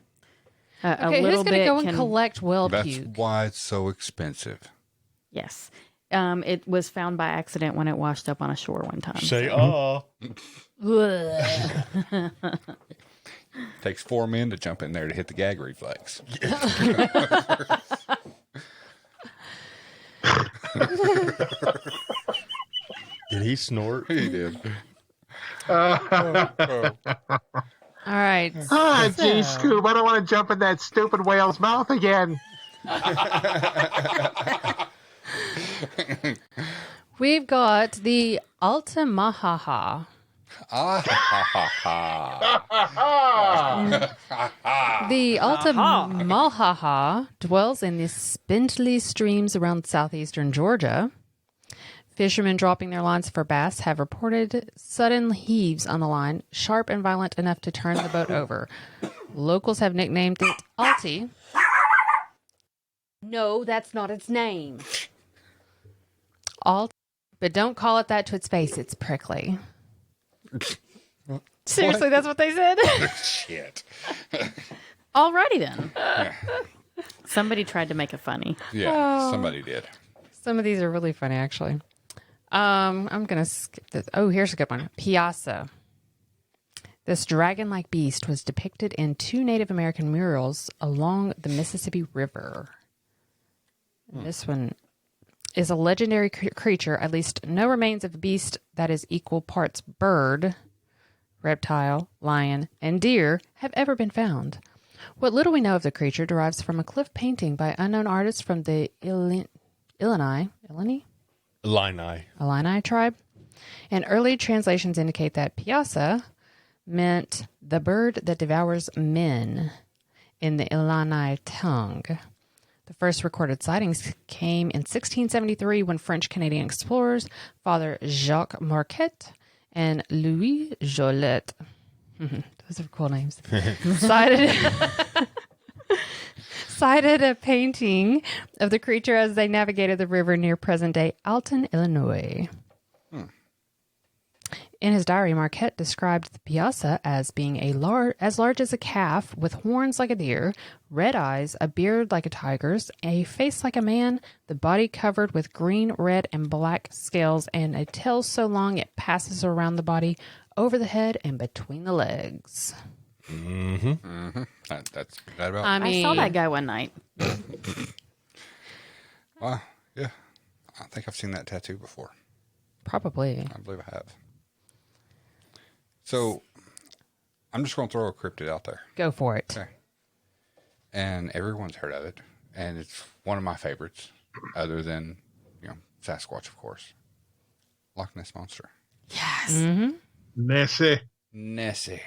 Okay, a who's little going to bit go and can- collect whale That's puke? why it's so expensive. Yes. It was found by accident when it washed up on a shore one time. Say, Takes 4 men to jump in there to hit the gag reflex. Did he snort? He did. All right. Ah, gee, Scoob, I don't want to jump in that stupid whale's mouth again. We've got the Altamahaha. The Altamahaha dwells in the spindly streams around southeastern Georgia. Fishermen dropping their lines for bass have reported sudden heaves on the line, sharp and violent enough to turn the boat over. Locals have nicknamed it Alti. No, that's not its name. Alt, but don't call it that to its face. It's prickly. Seriously, that's what they said? Shit. Alrighty then. Somebody tried to make it funny. Yeah, somebody did. Some of these are really funny, actually. I'm going to skip this. Oh, here's a good one. Piazza. This dragon-like beast was depicted in 2 Native American murals along the Mississippi River. This one is a legendary creature. At least no remains of a beast that is equal parts bird, reptile, lion, and deer have ever been found. What little we know of the creature derives from a cliff painting by unknown artists from the Illini tribe. And early translations indicate that Piasa meant the bird that devours men in the Illini tongue. The first recorded sightings came in 1673 when French-Canadian explorers Father Jacques Marquette and Louis Jolette, those are cool names, cited a painting of the creature as they navigated the river near present-day Alton, Illinois. In his diary, Marquette described the Piasa as being as large as a calf, with horns like a deer, red eyes, a beard like a tiger's, a face like a man, the body covered with green, red, and black scales, and a tail so long it passes around the body, over the head, and between the legs. That's that about. I saw that guy one night. Wow, yeah. I think I've seen that tattoo before. Probably. I believe I have. So, I'm just going to throw a cryptid out there. Go for it. Okay. And everyone's heard of it. And it's one of my favorites, other than, Sasquatch, of course. Loch Ness Monster. Yes. Mm-hmm. Nessie.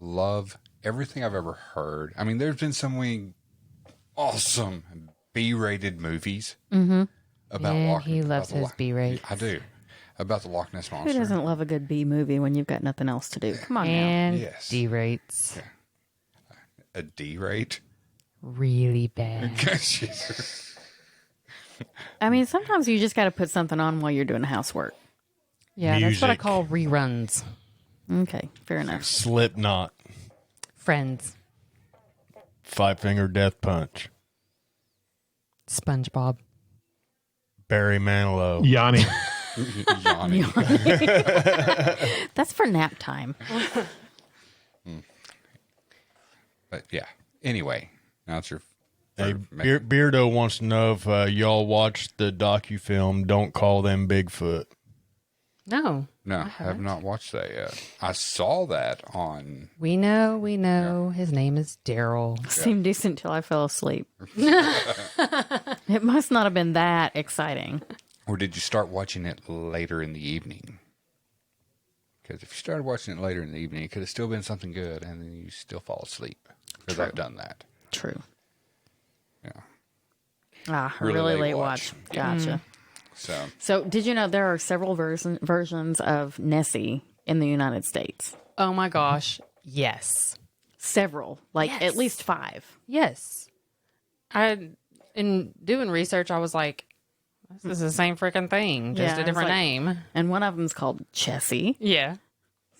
Love everything I've ever heard. I mean, there's been so many awesome B-rated movies about Loch Ness. He loves his B-rates. I do. About the Loch Ness Monster. Who doesn't love a good B movie when you've got nothing else to do? Come on and now. Yes. D-rates. Yeah. A D-rate? Really bad. I mean, sometimes you just got to put something on while you're doing housework. Yeah, that's what I Music. call reruns. Okay, fair enough. Slipknot, Friends. Five Finger Death Punch, SpongeBob. Barry Manilow. Yanni. Yanni. That's for nap time. But yeah. Anyway, now it's your. Hey, Beardo wants to know if y'all watched the docu-film Don't Call Them Bigfoot. No. No, I have not watched that yet. I saw that on. We know. His name is Daryl. Seemed decent till I fell asleep. It must not have been that exciting. Or did you start watching it later in the evening? Because if you started watching it later in the evening, it could have still been something good, and then you still fall asleep. Because I've done that. True. Yeah. Really late watch. Gotcha. So did you know there are several versions of Nessie in the United States? Oh my gosh. Yes. Several. At least 5. Yes. In doing research, I was like, this is the same freaking thing, just a different name. And one of them's called Chessie. Yeah.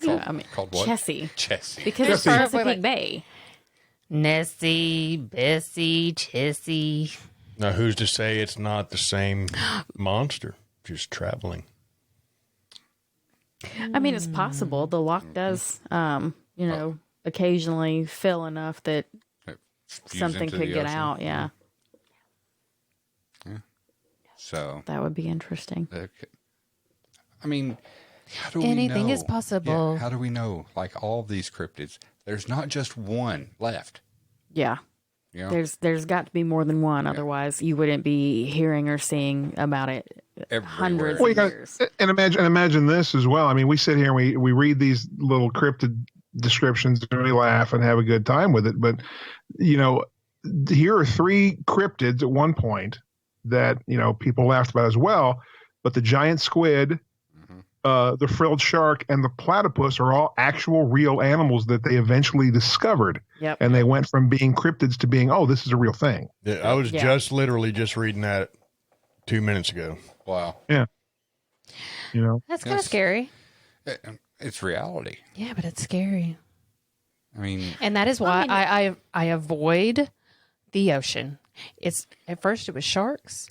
So, called what? Chessie. Chessie. Because it's part of Chesapeake Bay. Nessie, Bessie, Chessie. Now, who's to say it's not the same monster, just traveling? I mean, it's possible. The lock does, occasionally fill enough that something could get out. Yeah. So that would be interesting. I mean, how do anything we know? is possible? Yeah, how do we know? Like all of these cryptids, there's not just one left. Yeah. You know? There's got to be more than one. Otherwise, you wouldn't be hearing or seeing about it hundreds of years. And imagine this as well. I mean, we sit here and we read these little cryptid descriptions and we laugh and have a good time with it. But, here are 3 cryptids at one point that, people laughed about as well. But the giant squid, the frilled shark, and the platypus are all actual real animals that they eventually discovered. Yep. And they went from being cryptids to being, this is a real thing. Yeah, I was just reading that 2 minutes ago. Wow. Yeah. That's kind of scary. It's reality. Yeah, but it's scary. I mean, and that is why I avoid the ocean. It's at first it was sharks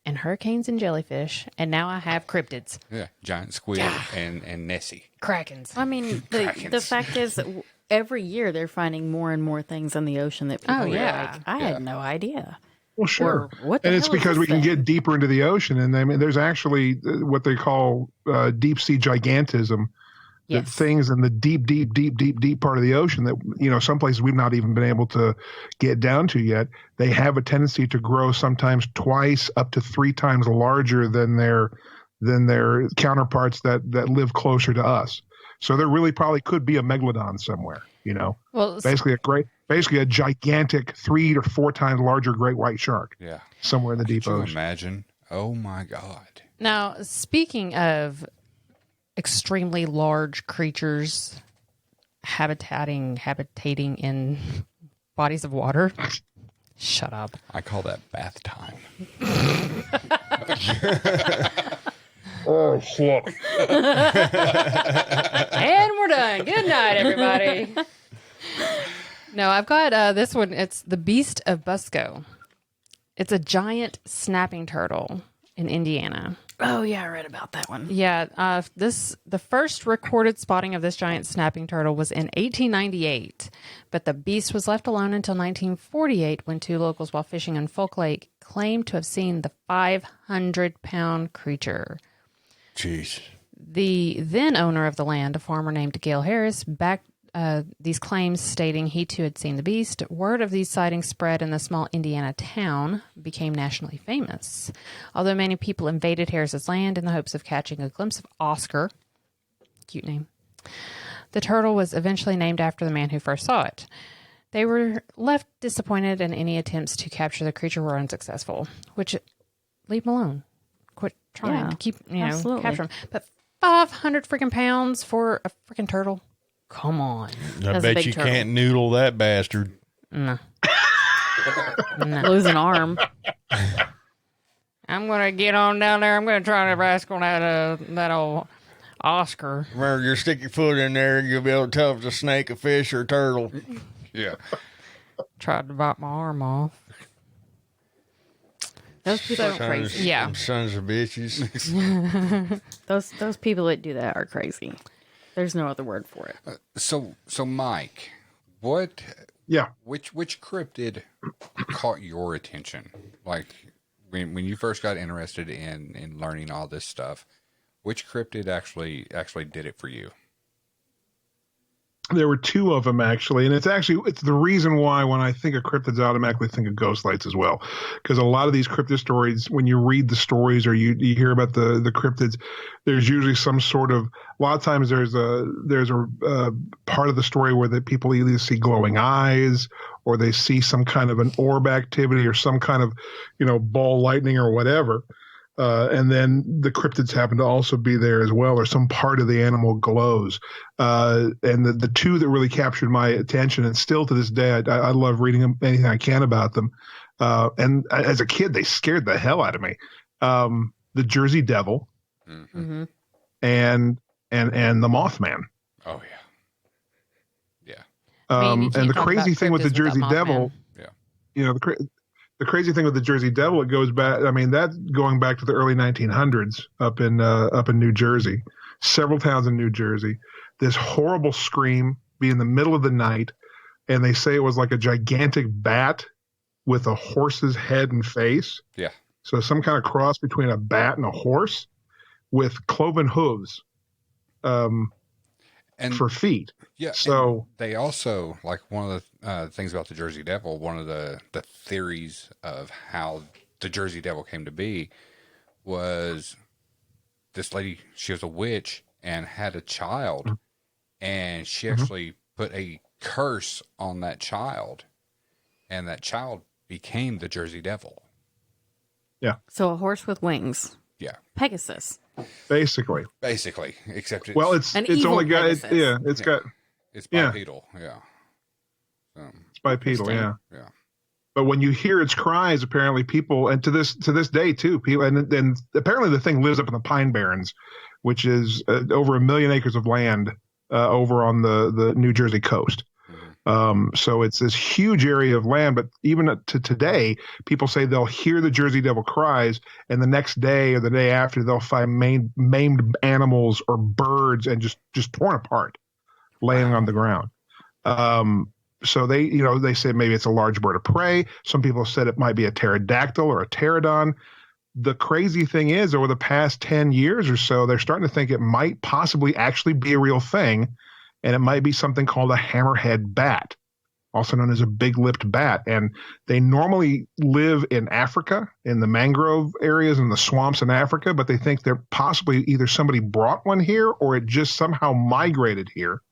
and hurricanes and jellyfish, and now I have cryptids. Yeah, giant squid and Nessie. Krakens. I mean, the fact is, every year they're finding more and more things in the ocean that people are like, I had no idea. Well, sure. Or, what the and hell it's is because this we can thing? get deeper into the ocean. And I mean, there's actually what they call deep sea gigantism. That things in the deep part of the ocean that, you know, some places we've not even been able to get down to yet, they have a tendency to grow sometimes twice up to 3 times larger than their counterparts that live closer to us. So there really probably could be a megalodon somewhere, you know. Well, basically a gigantic 3 or 4 times larger great white shark. Yeah. Somewhere in the deep Could you ocean. imagine? Oh my God. Now, speaking of extremely large creatures habitating in bodies of water. Shut up. I call that bath time. Oh, shit. And we're done. Good night, everybody. No, I've got this one. It's the Beast of Busco. It's a giant snapping turtle in Indiana. Oh, yeah, I read about that one. Yeah, the first recorded spotting of this giant snapping turtle was in 1898, but the beast was left alone until 1948 when 2 locals while fishing in Folk Lake claimed to have seen the 500-pound creature. Jeez. The then owner of the land, a farmer named Gale Harris, backed these claims, stating he too had seen the beast. Word of these sightings spread, and the small Indiana town became nationally famous. Although many people invaded Harris's land in the hopes of catching a glimpse of Oscar, cute name, the turtle was eventually named after the man who first saw it. They were left disappointed, and any attempts to capture the creature were unsuccessful. Which, leave him alone. Quit trying to keep, capture him. But 500 freaking pounds for a freaking turtle. Come on. I bet you can't noodle that bastard. No. Lose an arm. I'm going to get on down there. I'm going to try to rascal that old Oscar. Remember, you stick your foot in there and you'll be able to tell if it's a snake, a fish, or a turtle. Yeah. Tried to bite my arm off. Those people are crazy. Yeah. Sons of bitches. Those people that do that are crazy. There's no other word for it. So Mike, what? Yeah. Which cryptid caught your attention? Like when you first got interested in learning all this stuff, which cryptid actually did it for you? There were 2 of them, actually. And it's the reason why when I think of cryptids, I automatically think of ghost lights as well. Because a lot of these cryptid stories, when you read the stories or you hear about the cryptids, there's usually some sort of, a lot of times there's a part of the story where the people either see glowing eyes or they see some kind of an orb activity or some kind of, ball lightning or whatever. And then the cryptids happen to also be there as well, or some part of the animal glows. And the 2 that really captured my attention, and still to this day, I love reading anything I can about them. And as a kid, they scared the hell out of me. The Jersey Devil, Mm-hmm. and the Mothman. Oh yeah, yeah. And the crazy thing with the Jersey Devil, the crazy thing with the Jersey Devil, it goes back. I mean, that's going back to the early 1900s up in New Jersey, several towns in New Jersey. This horrible scream, be in the middle of the night, and they say it was like a gigantic bat with a horse's head and face. Yeah. So some kind of cross between a bat and a horse, with cloven hooves, and for feet. Yeah. So they also, like, one of the things about the Jersey Devil, one of the theories of how the Jersey Devil came to be was this lady, she was a witch and had a child, and she actually put a curse on that child, and that child became the Jersey Devil. Yeah. So a horse with wings. Yeah. Pegasus. Basically, except it's only got it's bipedal. Yeah. It's bipedal. Yeah. Yeah. But when you hear its cries, apparently people, and to this day too, people, and apparently the thing lives up in the Pine Barrens, which is over 1 million acres of land over on the New Jersey coast. So it's this huge area of land, but even to today, people say they'll hear the Jersey Devil cries, and the next day or the day after, they'll find maimed animals or birds and just torn apart, laying on the ground. So they said maybe it's a large bird of prey. Some people said it might be a pterodactyl or a pterodon. The crazy thing is, over the past 10 years or so, they're starting to think it might possibly actually be a real thing, and it might be something called a hammerhead bat, also known as a big-lipped bat. And they normally live in Africa, in the mangrove areas and the swamps in Africa, but they think they're possibly either somebody brought one here or it just somehow migrated here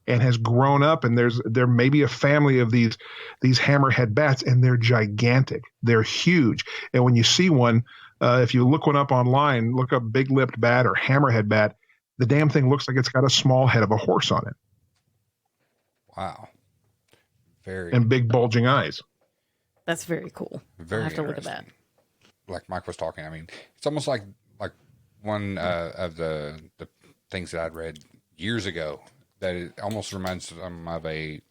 and has grown up, and there may be a family of these hammerhead bats, and they're gigantic. They're huge. And when you see one, if you look one up online, look up big-lipped bat or hammerhead bat, the damn thing looks like it's got a small head of a horse on it. Wow. And big bulging eyes. That's very cool. Very I'll have to look at that. Like Mike was talking, I mean, it's almost like one of the things that I'd read years ago, that it almost reminds them of the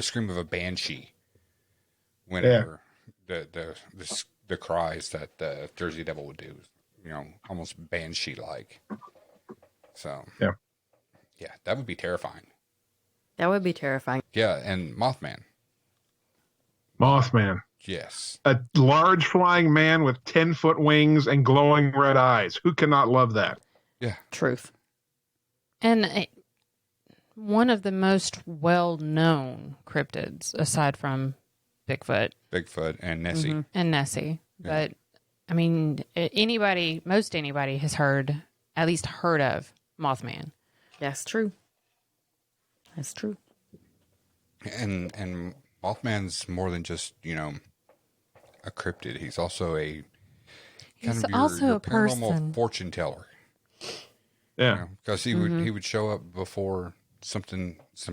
scream of a banshee. Whenever the cries that the Jersey Devil would do, almost banshee like. So yeah, that would be terrifying. That would be terrifying. Yeah, and Mothman. Yes. A large flying man with 10-foot wings and glowing red eyes. Who cannot love that? Yeah. Truth. And one of the most well-known cryptids, aside from Bigfoot and Nessie. Mm-hmm. And Nessie. Yeah. But, I mean, most anybody has at least heard of Mothman. That's true. That's true. And Mothman's more than just, a cryptid. He's also a a person. Fortune teller. Yeah. Because he would show up before some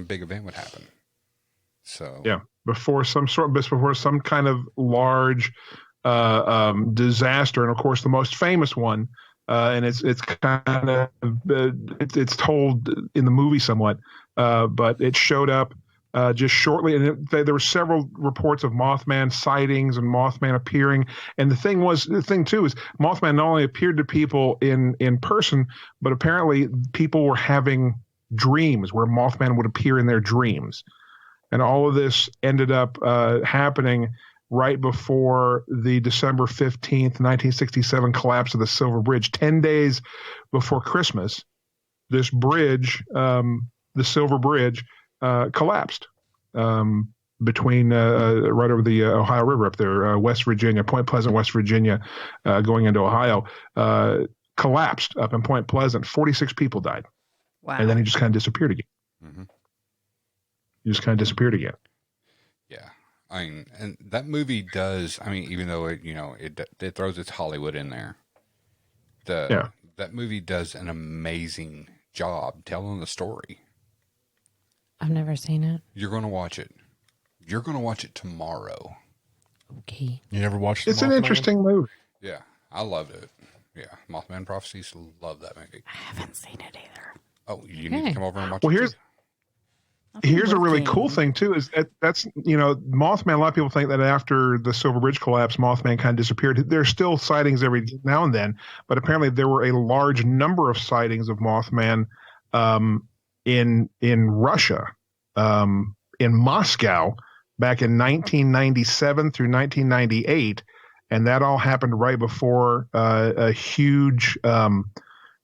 big event would happen. So yeah, before some kind of large disaster, and of course the most famous one, and it's kind of it's told in the movie somewhat, but it showed up just shortly, and there were several reports of Mothman sightings and Mothman appearing. And the thing too is Mothman not only appeared to people in person, but apparently people were having dreams where Mothman would appear in their dreams. And all of this ended up happening right before the December 15th, 1967 collapse of the Silver Bridge. 10 days before Christmas, this bridge, the Silver Bridge, collapsed between right over the Ohio River up there, West Virginia, Point Pleasant, West Virginia, going into Ohio, collapsed up in Point Pleasant. 46 people died. Wow. And then he just kind of disappeared again. Mm-hmm. He just kind of disappeared again. Yeah. I mean, and that movie does, even though it throws its Hollywood in there, that movie does an amazing job telling the story. I've never seen it. You're going to watch it. You're going to watch it tomorrow. Okay. You never watched it? It's an interesting movie. Yeah. I loved it. Yeah. Mothman Prophecies. Love that movie. I haven't seen it either. Oh, you need to come over and watch it. Well, here's a really cool thing too, is that's Mothman. A lot of people think that after the Silver Bridge collapse, Mothman kind of disappeared. There's still sightings every now and then, but apparently there were a large number of sightings of Mothman in Russia, in Moscow, back in 1997 through 1998, and that all happened right before a huge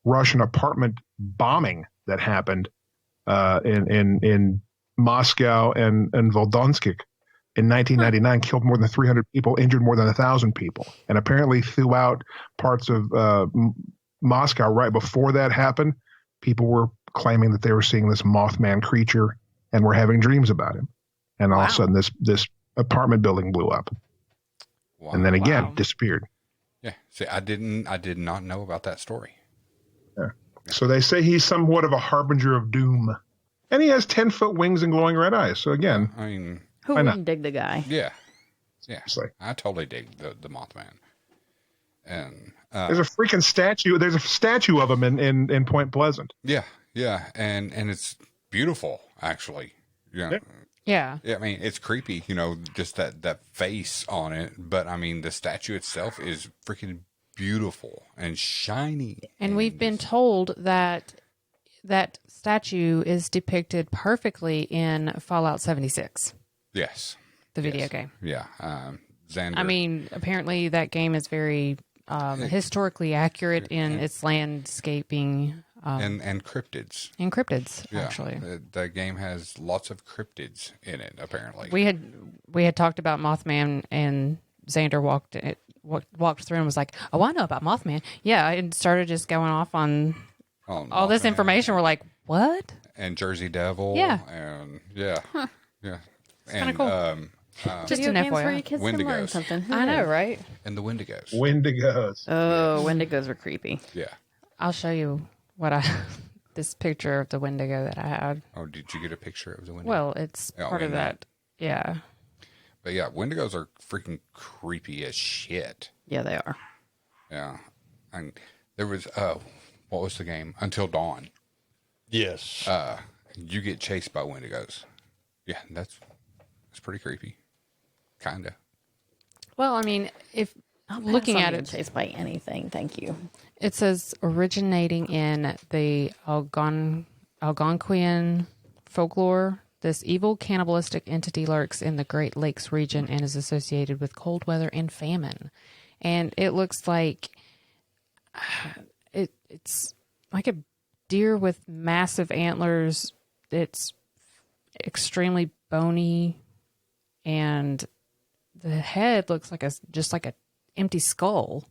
Russian apartment bombing that happened in Moscow and Voldonsk in 1999, killed more than 300 people, injured more than 1,000 people. And apparently throughout parts of Moscow right before that happened, people were claiming that they were seeing this Mothman creature and were having dreams about him. And all of a sudden this apartment building blew up. Wow. And then again disappeared. Yeah. See, I did not know about that story. Yeah. So they say he's somewhat of a harbinger of doom. And he has 10-foot wings and glowing red eyes. So again, who wouldn't dig the guy? Yeah. Yeah. I totally dig the Mothman. And there's a freaking statue. There's a statue of him in Point Pleasant. Yeah. Yeah. And it's beautiful, actually. Yeah. Yeah. Yeah. I mean, it's creepy, just that face on it. But the statue itself is freaking beautiful and shiny. And we've been told that that statue is depicted perfectly in Fallout 76, Yes. the video game. Yeah. Xander. I mean, apparently that game is very historically accurate in its landscaping and cryptids. and cryptids, Yeah. actually. The game has lots of cryptids in it, apparently. We had talked about Mothman, and Xander walked through and was like, "Oh, I know about Mothman." Yeah, and started just going off on all this Mothman information. We're like, "What?" And Jersey Devil. Yeah. And yeah. Yeah. kinda cool. Just an Video games where your FYI. kids can learn Wendigos. something. I know, right? And the Wendigos. Wendigos. Oh, Wendigos are creepy. Yeah. I'll show you this picture of the Wendigo that I had. Oh, did you get a picture of the Wendigo? Well, it's Oh, part of in there. that. Yeah. But yeah, Wendigos are freaking creepy as shit. Yeah, they are. Yeah. And there was, what was the game? Until Dawn. Yes. You get chased by Wendigos. Yeah, that's pretty creepy. Kinda. Well, I mean, if I'll looking pass on at being it, chased by anything. Thank you. it says originating in the Algonquian folklore. This evil cannibalistic entity lurks in the Great Lakes region and is associated with cold weather and famine. And it looks like it's like a deer with massive antlers. It's extremely bony, and the head looks like just like a empty skull.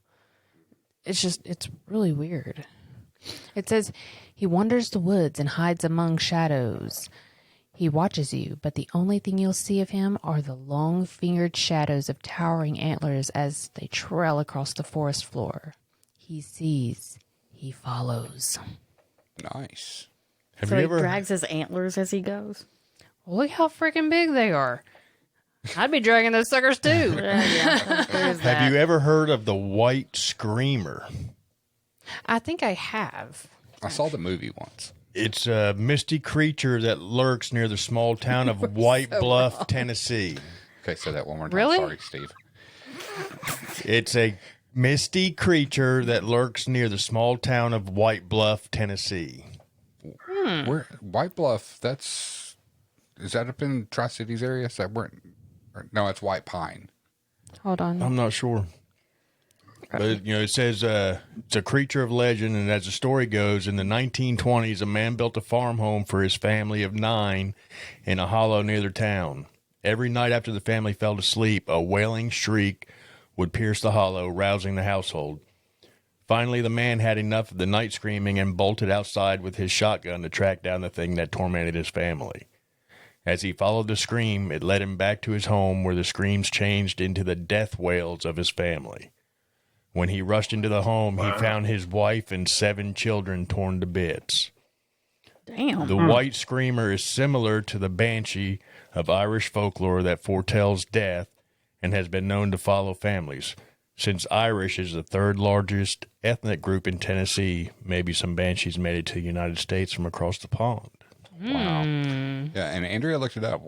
It's really weird. It says he wanders the woods and hides among shadows. He watches you, but the only thing you'll see of him are the long-fingered shadows of towering antlers as they trail across the forest floor. He sees, he follows. Nice. So he drags his antlers as he goes. Well, look how freaking big they are. I'd be dragging those suckers too. Have you ever heard of the white screamer? I think I have. I saw the movie once. It's a misty creature that lurks near the small town of White Bluff, Tennessee. Okay, say that one more time. Really? Sorry, Steve. It's a misty creature that lurks near the small town of White Bluff, Tennessee. Where White Bluff? Is that up in Tri-Cities area? Is that where? No, it's White Pine. Hold on. I'm not sure. But, it says it's a creature of legend, and as the story goes, in the 1920s, a man built a farm home for his family of 9 in a hollow near their town. Every night after the family fell to sleep, a wailing shriek would pierce the hollow, rousing the household. Finally, the man had enough of the night screaming and bolted outside with his shotgun to track down the thing that tormented his family. As he followed the scream, it led him back to his home where the screams changed into the death wails of his family. When he rushed into the home, he found his wife and 7 children torn to bits. Damn. The white screamer is similar to the banshee of Irish folklore that foretells death and has been known to follow families. Since Irish is the 3rd largest ethnic group in Tennessee, maybe some banshees made it to the United States from across the pond. Wow. Yeah, and Andrea looked it up.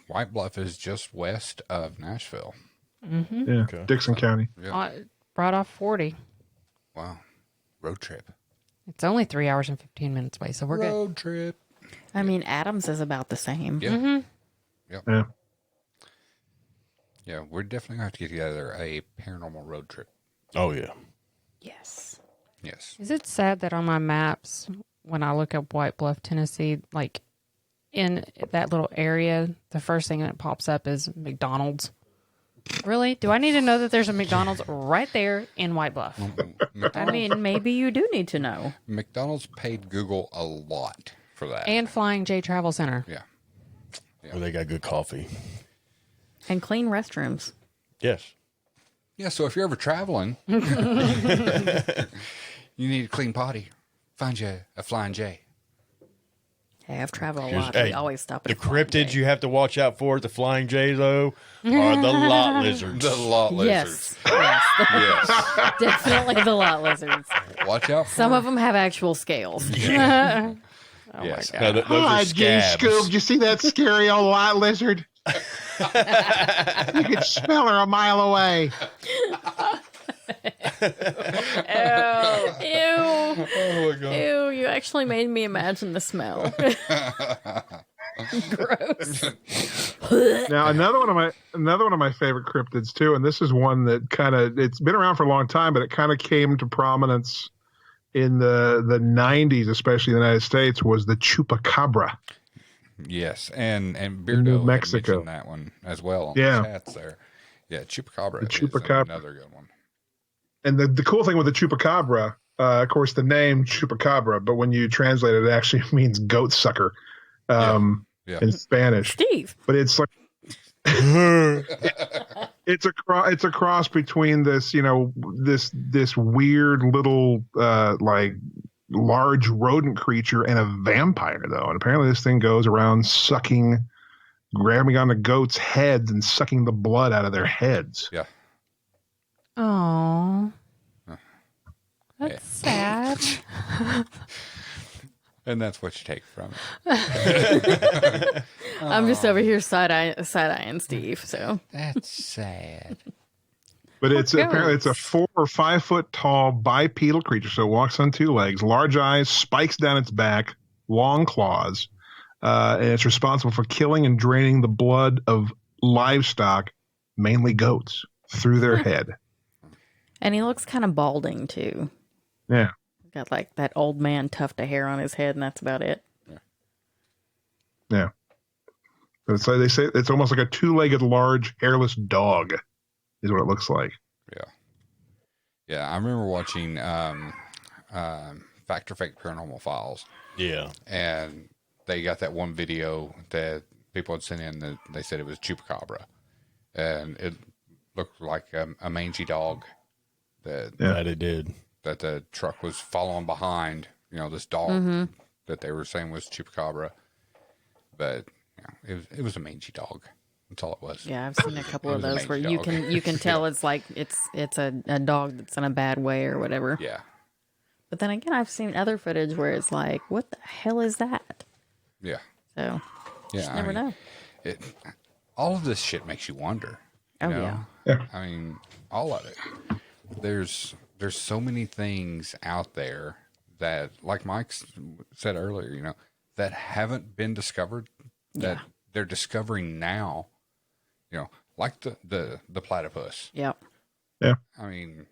White Bluff is just west of Nashville. Mm-hmm. Yeah, Okay. Dixon County. Yeah. Right off 40. Wow. Road trip. It's only 3 hours and 15 minutes away, so we're good. Road trip. I mean, Adams is about the same. Yeah. Mm-hmm. Yep. Yeah. Yeah, we're definitely going to have to get together a paranormal road trip. Oh, yeah. Yes. Yes. Is it sad that on my maps, when I look up White Bluff, Tennessee, like in that little area, the first thing that pops up is McDonald's? Really? Do I need to know that there's a McDonald's right there in White Bluff? I mean, maybe you do need to know. McDonald's paid Google a lot for that. And Flying J Travel Center. Yeah. Well, they got good coffee. And clean restrooms. Yes. Yeah, so if you're ever traveling, you need a clean potty. Find you a Flying J. Hey, I've traveled a Here's- lot. hey, We always stop at The a Flying cryptids J. you have to watch out for at the Flying J, though, are the lot lizards. The lot lizards. Yes. Yes. Yes. Definitely the lot lizards. Watch out for Some of them have actual scales. Yes. No, those Hi, are Gene scabs. Scoob. Did you see that scary old lot lizard? You could smell her a mile away. Ew. Oh my god. Ew, you actually made me imagine the smell. Gross. Now another one of my favorite cryptids too, and this is one that it's been around for a long time, but it kind of came to prominence in the 90s, especially in the United States, was the chupacabra. Yes, and New Beardo Mexico. mentioned that one as well on Yeah. the chats there. Yeah, chupacabra, The chupacabra. is another good one. And the cool thing with the chupacabra, of course, the name chupacabra, but when you translate it, it actually means goat sucker Yeah. in Spanish. Steve. But it's like it's a cross between this, this weird little like large rodent creature and a vampire, though. And apparently this thing goes around grabbing on the goats' heads and sucking the blood out of their heads. Yeah. Oh, that's sad. And that's what you take from it. I'm just over here side-eyeing Steve. So That's sad. But apparently it's a 4 or 5 foot tall bipedal creature. So it walks on 2 legs, large eyes, spikes down its back, long claws, and it's responsible for killing and draining the blood of livestock, mainly goats, through their head. and he looks kind of balding too. Yeah. Got like that old man tuft of hair on his head, and that's about it. Yeah. But it's like they say it's almost like a 2-legged large hairless dog is what it looks like. Yeah, I remember watching Fact or Fake Paranormal Files. Yeah. And they got that one video that people had sent in that they said it was chupacabra. And it looked like a mangy dog That it did. that the truck was following behind, this dog that they were saying was chupacabra. But it was a mangy dog. That's all it was. Yeah, I've seen a couple of It was a those where mangy dog. you can tell it's like it's a dog that's in a bad way or whatever. Yeah. But then again, I've seen other footage where it's like, what the hell is that? Yeah. So Yeah. just never know. All of this shit makes you wonder. Oh, know? Yeah. I mean, all of it. There's so many things out there that, like Mike said earlier, that haven't been discovered, that they're discovering now. Like the platypus. Yep. Yeah. I mean,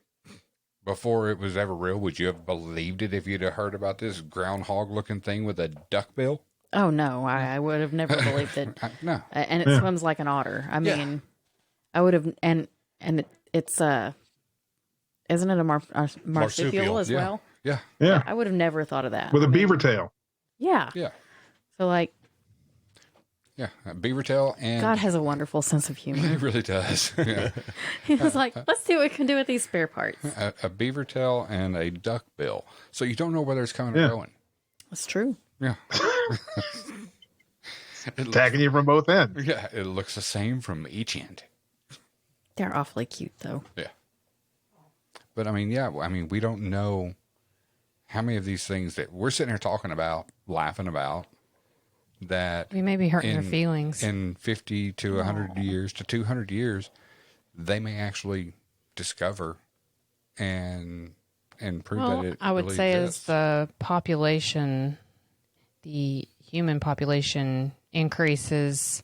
before it was ever real, would you have believed it if you'd have heard about this groundhog-looking thing with a duck bill? Oh no, I would have never believed it. No. And it swims like an otter. I mean, I would have, and it's isn't it a marsupial as well? Yeah. Yeah. I would have never thought of that. With a beaver tail. Yeah. Yeah. So like, Yeah. A beaver tail and God has a wonderful sense of humor. it really does. Yeah. He was like, let's see what we can do with these spare parts. A beaver tail and a duck bill. So you don't know whether it's coming or going. That's true. Yeah. Attacking you from both ends. Yeah. It looks the same from each end. They're awfully cute though. Yeah. But I mean, we don't know how many of these things that we're sitting here talking about, laughing about, that We may be hurting their feelings. in 50 to 100 years to 200 years, they may actually discover and prove that it I would really say exists. as the human population increases,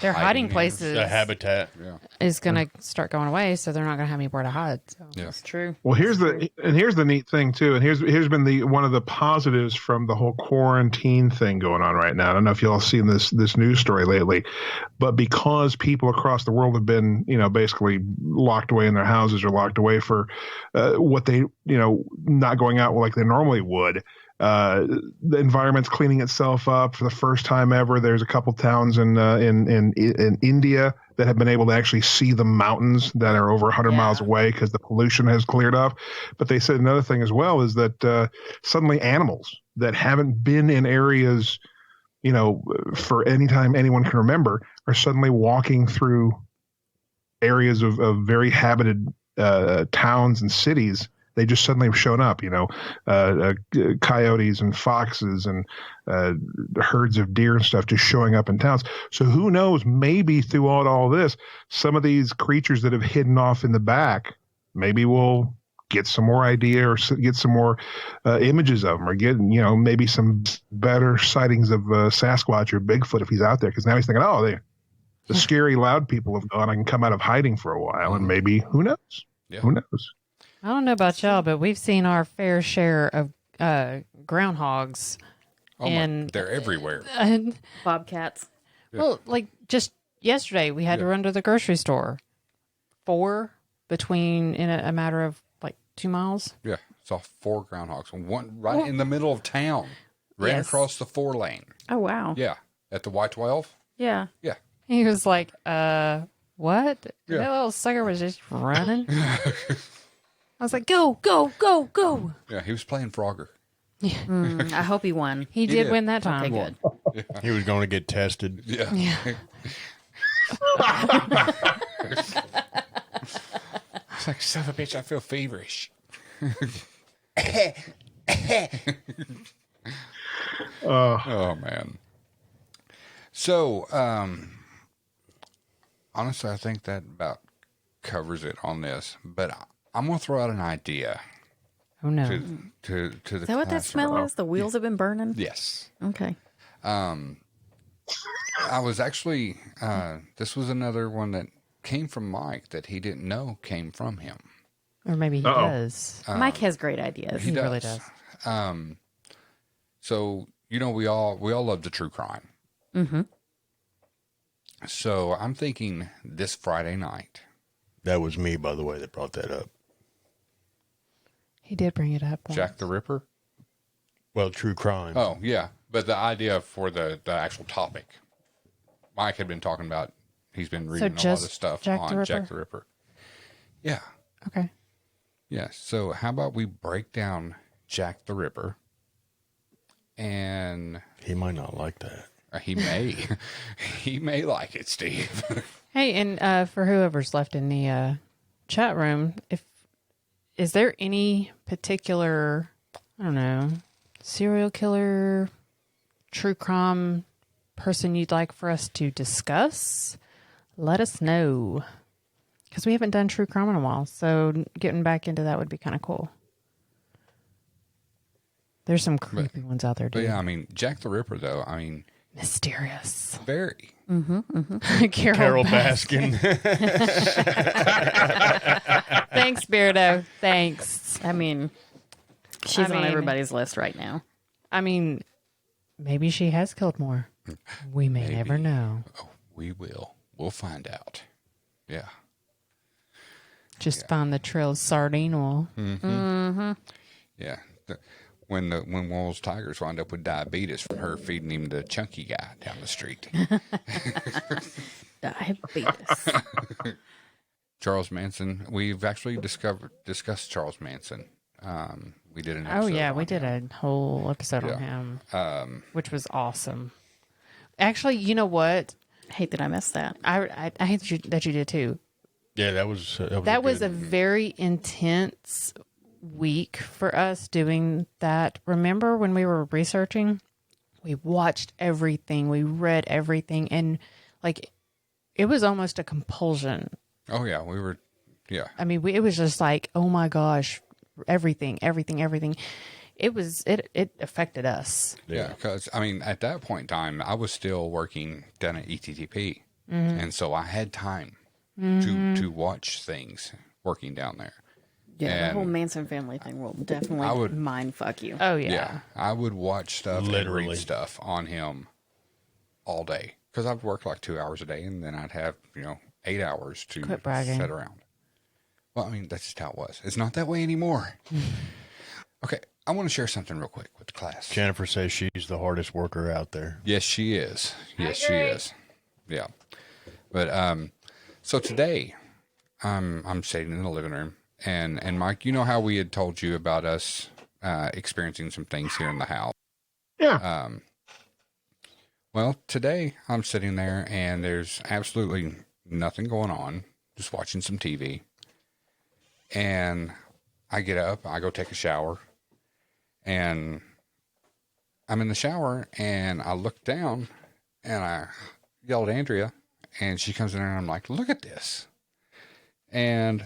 their hiding areas. places The habitat. Yeah. is going to start going away, so they're not going to have anywhere to hide. So. Yeah. That's true. Well, here's the neat thing too, and here's been one of the positives from the whole quarantine thing going on right now. I don't know if y'all seen this news story lately, but because people across the world have been basically locked away in their houses or locked away for what they not going out like they normally would. The environment's cleaning itself up for the first time ever. There's a couple towns in India that have been able to actually see the mountains that are over 100 miles away because the pollution has cleared up. But they said another thing as well is that suddenly animals that haven't been in areas, for any time anyone can remember, are suddenly walking through areas of very habited towns and cities they just suddenly have shown up. Coyotes and foxes and herds of deer and stuff just showing up in towns. So who knows? Maybe throughout all this, some of these creatures that have hidden off in the back, maybe we'll get some more idea or get some more images of them, or get maybe some better sightings of Sasquatch or Bigfoot if he's out there. Because now he's thinking, the scary loud people have gone. I can come out of hiding for a while, and maybe who knows? Yeah. Who knows? I don't know about y'all, but we've seen our fair share of groundhogs. They're everywhere. Bobcats. Well, like just yesterday, we had to run to the grocery store. 4 between in a matter of like 2 miles. Yeah, saw 4 groundhogs. One right in the middle of town. Ran across the 4-lane. Oh, wow. Yeah, at the Y12. Yeah. Yeah. He was like, what? Yeah. That little sucker was just running. I was like, go, go, go, go. Yeah, he was playing Frogger. I hope he won. He did win that time. Okay, good. He was going to get tested. Yeah. It's like, son of a bitch, I feel feverish. Oh, man. So, honestly, I think that about covers it on this. But I'm going to throw out an idea. Oh, no. To the Is that what that smell is? The wheels have been burning? Yes. Okay. I was actually, this was another one that came from Mike that he didn't know came from him. Or maybe he does. Mike has great ideas. He really does. So, we all love the true crime. Mm-hmm. So I'm thinking this Friday night. That was me, by the way, that brought that up. He did bring it up. Jack the Ripper? Well, true crime. Oh, yeah. But the idea for the actual topic. Mike had been talking about, he's been reading a lot of stuff on Jack the Ripper. Yeah. Okay. Yeah. So how about we break down Jack the Ripper? And he might not like that. He may. He may like it, Steve. Hey, and for whoever's left in the chat room, is there any particular, I don't know, serial killer, true crime person you'd like for us to discuss? Let us know. Because we haven't done true crime in a while, so getting back into that would be kind of cool. There's some creepy ones out there, dude. But yeah, I mean, Jack the Ripper, though, I mean... Mysterious. Very. Mm-hmm, mm-hmm. Carol Baskin. Thanks, Beardo. Thanks. I mean, she's on everybody's list right now. I mean, maybe she has killed more. We may never know. Oh, we will. We'll find out. Yeah. Just find the trail of sardine oil. Mm-hmm. Mm-hmm. Yeah. When one of those tigers wound up with diabetes from her feeding him the chunky guy down the street. Diabetes. Charles Manson. We've actually discussed Charles Manson. We did an episode. Oh yeah, we on did him. a whole episode on him, which was awesome. Actually, you know what? I hate that I missed that. I hate that you did too. Yeah, that was a very intense week for us doing that. Remember when we were researching? We watched everything, we read everything, and like it was almost a compulsion. Oh yeah, we were. Yeah. I mean, it was just like, oh my gosh, everything. It affected us. Yeah, because I mean, at that point in time, I was still working down at ETTP, and so I had time to watch things working down there. Yeah, and the whole Manson family thing will definitely mind fuck you. Oh yeah. Yeah, I would watch stuff, Literally. and read stuff on him all day because I'd work like 2 hours a day, and then I'd have 8 hours to Quit bragging. sit around. Well, I mean, that's just how it was. It's not that way anymore. Okay, I want to share something real quick with the class. Jennifer says she's the hardest worker out there. Yes, she is. Yes, she is. Yeah. But so today I'm sitting in the living room and Mike, you know how we had told you about us experiencing some things here in the house. Yeah. Well, today I'm sitting there and there's absolutely nothing going on, just watching some TV. And I get up, I go take a shower, and I'm in the shower, and I look down, and I yell at Andrea, and she comes in, and I'm like, look at this. And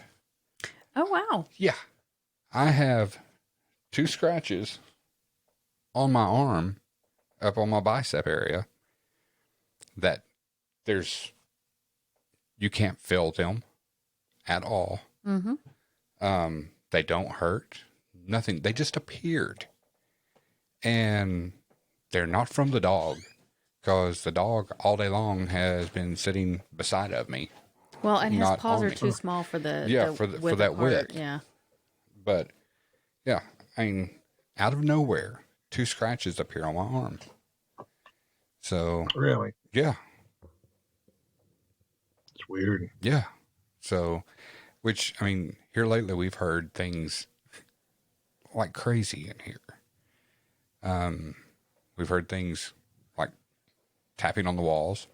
Oh, wow. yeah, I have 2 scratches on my arm, up on my bicep area, that you can't feel them at all. Mm-hmm. They don't hurt, nothing. They just appeared. And they're not from the dog, because the dog all day long has been sitting beside of me. Well, and his Not paws on are me. too small for the for width that apart. width. Yeah. But yeah, I mean, out of nowhere, 2 scratches appear on my arm. So Really? yeah, It's weird. yeah. So, which, I mean, here lately we've heard things like crazy in here. We've heard things like tapping on the walls.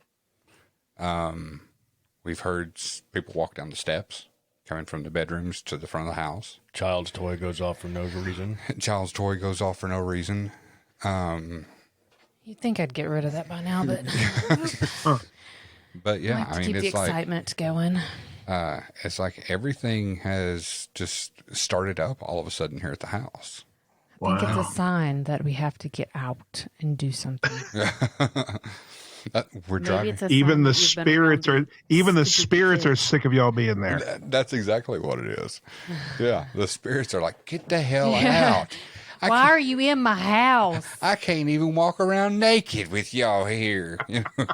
We've heard people walk down the steps, coming from the bedrooms to the front of the house. Child's toy goes off for no reason. Child's toy goes off for no reason. You'd think I'd get rid of that by now, but But yeah, like to I mean, keep the it's like excitement going. it's like everything has just started up all of a sudden here at the house. I think it's a sign that we have to get out and do something. We're Maybe driving. it's a Even sign the that you've been spirits around are even the stupid spirits are kids. sick of y'all being there. That's exactly what it is. Yeah, the spirits are like, get the hell Yeah. out. Why are you in my house? I can't even walk around naked with y'all here. You know?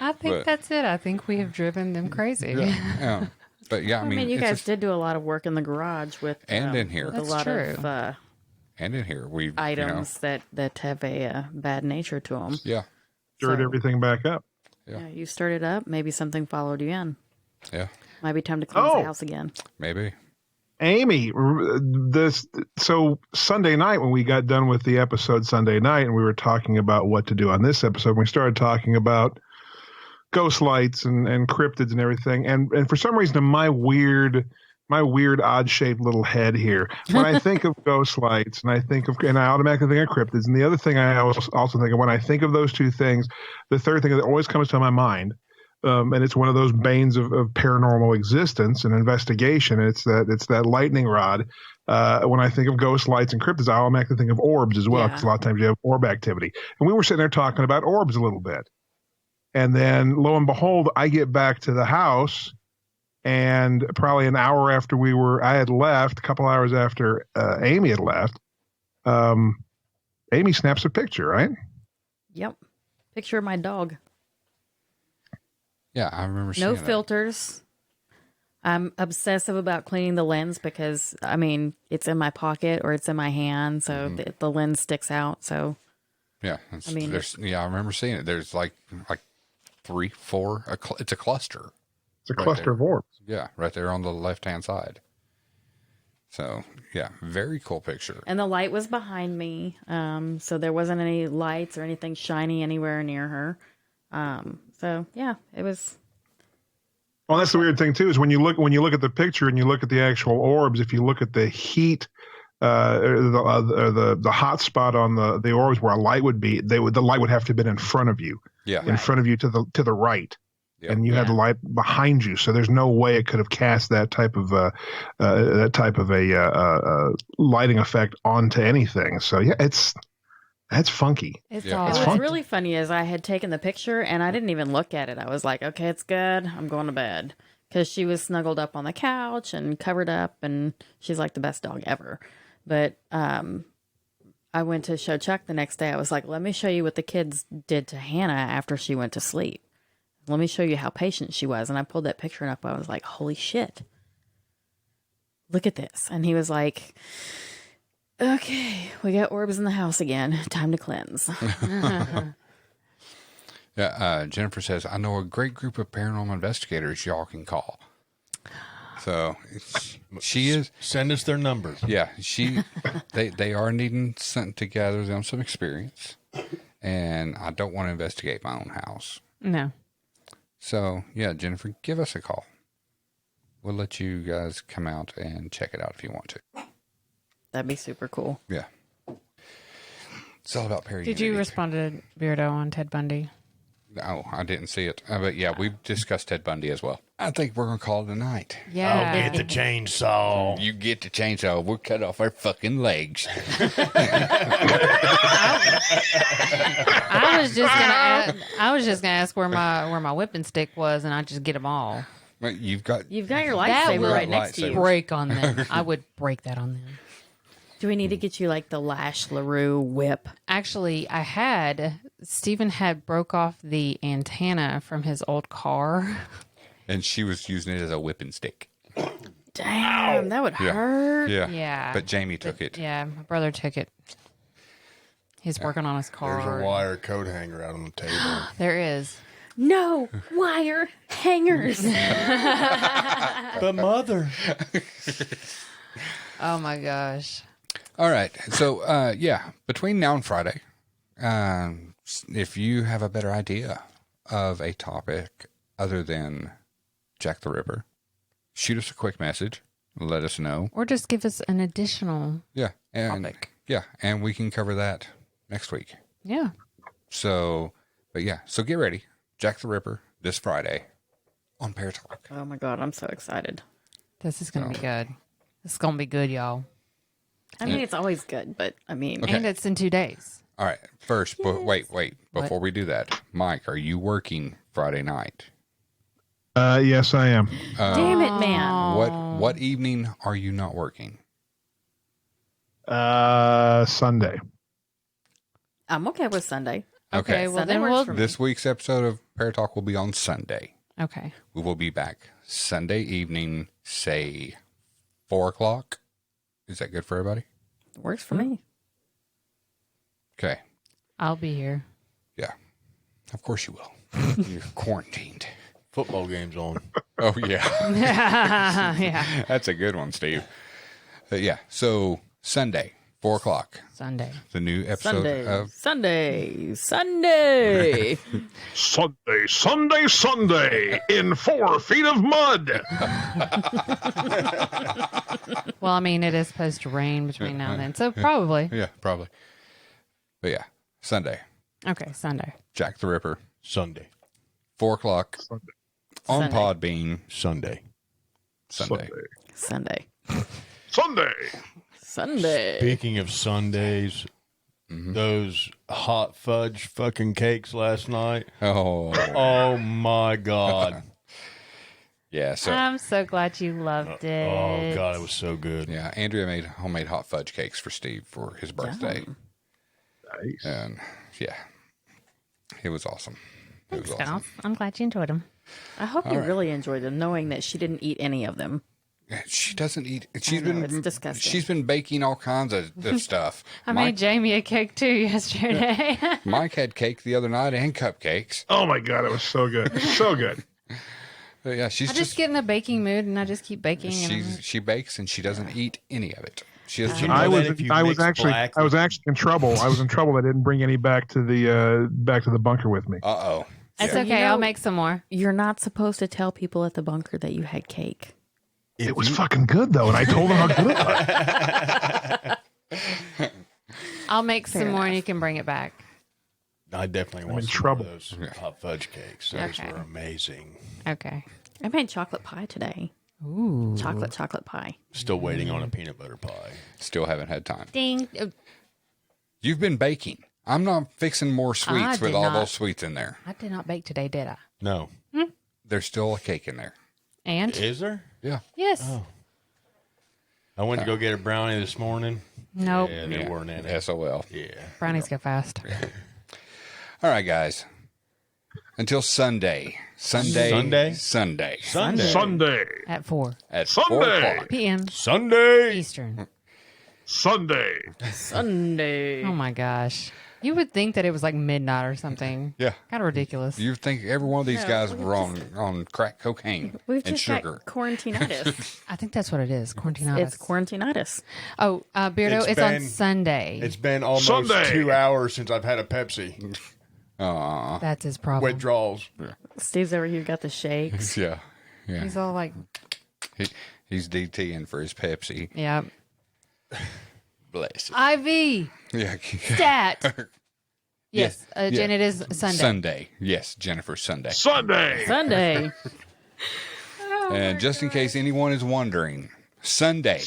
I think But- that's it. I think we have driven them crazy. Yeah. But yeah, I I mean, mean, you it's guys just- did do a lot of work in the garage with And in here. with That's a lot true. of and in here we items that have a bad nature to them. Yeah, Stirred everything back up. Yeah, you stirred it up. Maybe something followed you in. yeah, Might be time to cleanse Oh. the house again. maybe. Amy, so Sunday night when we got done with the episode Sunday night and we were talking about what to do on this episode, we started talking about ghost lights and cryptids and everything. And for some reason, in my weird odd shaped little head here, when I think of ghost lights and I automatically think of cryptids. And the other thing I also think of when I think of those two things, the third thing that always comes to my mind, and it's one of those banes of paranormal existence and investigation. It's that lightning rod. When I think of ghost lights and cryptids, I automatically think of orbs as well, because a lot of times you have orb activity. And we were sitting there talking about orbs a little bit. And then lo and behold, I get back to the house, and probably an hour after I had left, a couple hours after Amy had left, Amy snaps a picture, right? Yep. Picture of my dog. Yeah, I remember seeing No that. filters. I'm obsessive about cleaning the lens because, I mean, it's in my pocket or it's in my hand, so the lens sticks out. So Yeah, I mean, I remember seeing it. There's like 3, 4. It's a cluster. It's a cluster of orbs. Yeah, right there on the left-hand side. So yeah, very cool picture. And the light was behind me, so there wasn't any lights or anything shiny anywhere near her. So yeah, it was. Well, that's the weird thing too, is when you look at the picture and you look at the actual orbs, if you look at the heat, the hot spot on the orbs where a light would be, the light would have to have been in front of you. Yeah, in front of you to the right. Yep. And you had the light behind you, so there's no way it could have cast that type of a lighting effect onto anything. So yeah, that's funky. It's Yeah. all What's fun. really funny is I had taken the picture and I didn't even look at it. I was like, okay, it's good. I'm going to bed. Because she was snuggled up on the couch and covered up, and she's like the best dog ever. But I went to show Chuck the next day. I was like, let me show you what the kids did to Hannah after she went to sleep. Let me show you how patient she was. And I pulled that picture up. I was like, holy shit. Look at this. And he was like, okay, we got orbs in the house again. Time to cleanse. Yeah, Jennifer says, I know a great group of paranormal investigators y'all can call. So she is. Send us their numbers. Yeah, they are needing something to gather them some experience, and I don't want to investigate my own house. No. So yeah, Jennifer, give us a call. we'll let you guys come out and check it out if you want to. That'd be super cool. Yeah. It's all about Perry. Did you respond to Beardo on Ted Bundy? No, I didn't see it. But yeah, we've discussed Ted Bundy as well. I think we're going to call it a night. Yeah. I'll get the chainsaw. You get the chainsaw. We'll cut off our fucking legs. I was just gonna ask where my whipping stick was, and I just get them all. Well, you've got You've got your That lightsaber will right next to you. break on them. I would break that on them. Do we need to get you like the Lash LaRue whip? Actually, Stephen had broke off the antenna from his old car. and she was using it as a whipping stick. Damn, that would hurt. Yeah. Yeah. But Jamie took it. Yeah, my brother took it. He's working on his car. There's a wire coat hanger out on the table. There is. No wire hangers. But mother. Oh my gosh. All right. So, between now and Friday, if you have a better idea of a topic other than Jack the Ripper, shoot us a quick message. Let us know. Or just give us an additional topic. Yeah, and we can cover that next week. Yeah. So get ready. Jack the Ripper this Friday on Paratalk. Oh my God, I'm so excited. This is going to be good. This is going to be good, y'all. I mean, it's always good, but I mean, Okay. And it's in 2 days. All right. First, but wait. Before we do that, Mike, are you working Friday night? Yes, I am. damn it, man. What evening are you not working? Sunday. I'm okay with Sunday. Okay. Well, Sunday then works we'll. for me. This week's episode of Paratalk will be on Sunday. Okay. We will be back Sunday evening, say 4:00. Is that good for everybody? Works for me. Okay. I'll be here. Yeah. Of course you will. You're quarantined. Football game's on. Oh, yeah. Yeah. That's a good one, Steve. So Sunday, 4:00. Sunday. The new episode of Sunday. Sunday in 4 feet of mud. Well, I mean, it is supposed to rain between now and then, so probably. Yeah, probably. But yeah, Sunday. Okay, Sunday. Jack the Ripper, Sunday. 4:00 on Sunday. Podbean. Sunday. Sunday. Speaking of Sundays, those hot fudge fucking cakes last night. Oh my God. Yeah, so I'm so glad you loved it. Oh God, it was so good. yeah, Andrea made homemade hot fudge cakes for Steve for his birthday. Nice. And yeah, it was awesome. It was Thanks, awesome. Val. I'm glad you enjoyed them. I hope you really enjoyed them, knowing that she didn't eat any of them. She doesn't eat. know, it's disgusting. She's been baking all kinds of stuff. I made Jamie a cake too yesterday. Mike had cake the other night and cupcakes. Oh my God, it was so good. So good. But yeah, she's I just get in a baking mood and I just keep baking. she bakes and she doesn't eat any of it. She has. You know I that was if you I was mix actually black I was actually in trouble. I was in trouble. I didn't bring any back to the bunker with me. Uh-oh. It's So, okay. I'll make some more. You're not supposed to tell people at the bunker that you had cake. It was fucking good though, and I told them how good it was. I'll make some more and you can bring it back. I definitely in want some trouble. of those hot fudge cakes. Those Okay. were amazing. Okay. I made chocolate pie today. Ooh. Chocolate pie. Still waiting on a peanut butter pie. Still haven't had time. Ding. You've been baking. I'm not fixing more I sweets with did all not. those sweets in there. I did not bake today, did I? No. There's still a cake in there. And? Is there? Yeah. Yes. Oh. I went to go get a brownie this morning. Nope. Yeah, they weren't in it. SOL. Yeah. Brownies go fast. All right, guys. Until Sunday. Sunday? Sunday. Sunday. At 4 At Sunday. 4:00. p.m. Sunday. Eastern. Sunday. Sunday. Oh my gosh. You would think that it was like midnight or something. Yeah. Kind of ridiculous. You think every one of these guys were on crack cocaine We've and just sugar. got quarantinitis. I think that's what it is. Quarantinitis. It's quarantinitis. Oh, Beardo, it's on Sunday. It's been almost Sunday. 2 hours since I've had a Pepsi. That's his problem. Withdrawals. Steve's over here got the shakes. Yeah. Yeah. He's all like, He's DTing for his Pepsi. Yeah. Bless it. IV. Yeah. Stat. Yes. Jen, it is Sunday. Sunday. Yes, Jennifer, Sunday. Sunday. And just in case anyone is wondering, Sunday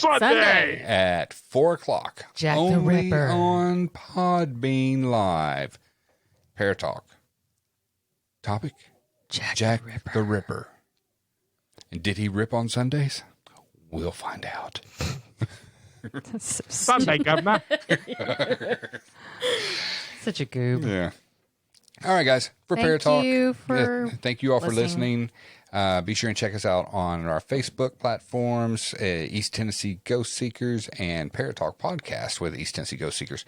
at 4 o'clock. Jack only the Ripper. On Podbean Live. Paratalk. Topic? Jack the Ripper. And did he rip on Sundays? We'll find out. Sunday, Governor. Such a goob. Yeah. All right, guys. For Thank Paratalk. you for thank you all for listening. Be sure and check us out on our Facebook platforms, East Tennessee Ghost Seekers and Paratalk Podcast with East Tennessee Ghost Seekers.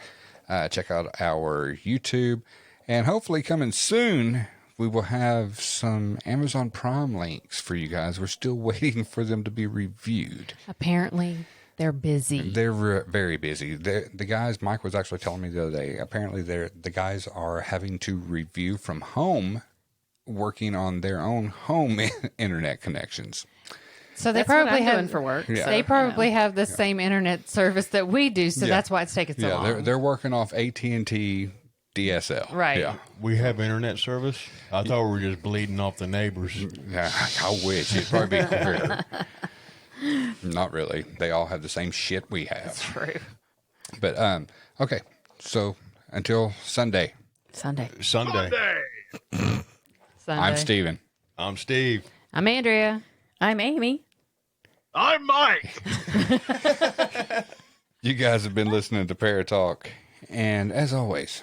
Check out our YouTube. And hopefully coming soon, we will have some Amazon Prime links for you guys. We're still waiting for them to be reviewed. Apparently, they're busy. They're very busy. The guys, Mike was actually telling me the other day, apparently the guys are having to review from home, working on their own home internet connections. So they That's what probably I'm have doing for work. Yeah. So, They probably have the same internet service that we do, so Yeah. that's why it's taking so long. They're working off AT&T DSL. Right. Yeah. We have internet service. I thought we were just bleeding off the neighbors. Yeah, I wish. It'd probably be quicker. Not really. They all have the same shit we have. True. But, okay. So, until Sunday. Sunday. Sunday. I'm Steven. I'm Steve. I'm Andrea. I'm Amy. I'm Mike. You guys have been listening to Paratalk. And as always,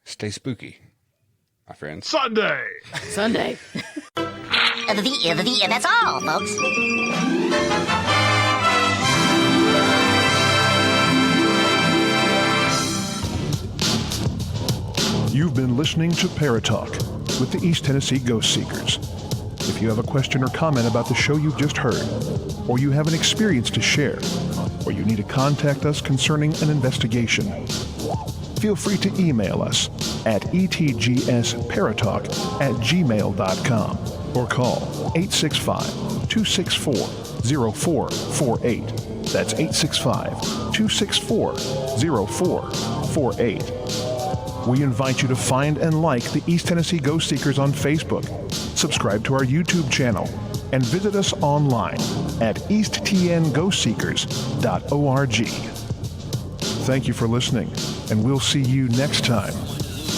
stay spooky, my friends. Sunday. Sunday. That's all, folks. You've been listening to Paratalk with the East Tennessee Ghost Seekers. If you have a question or comment about the show you've just heard, or you have an experience to share, or you need to contact us concerning an investigation, feel free to email us at etgsparatalk@gmail.com or call 865-264-0448. That's 865-264-0448. We invite you to find and like the East Tennessee Ghost Seekers on Facebook, subscribe to our YouTube channel, and visit us online at easttnghostseekers.org. Thank you for listening, and we'll see you next time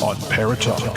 on Paratalk.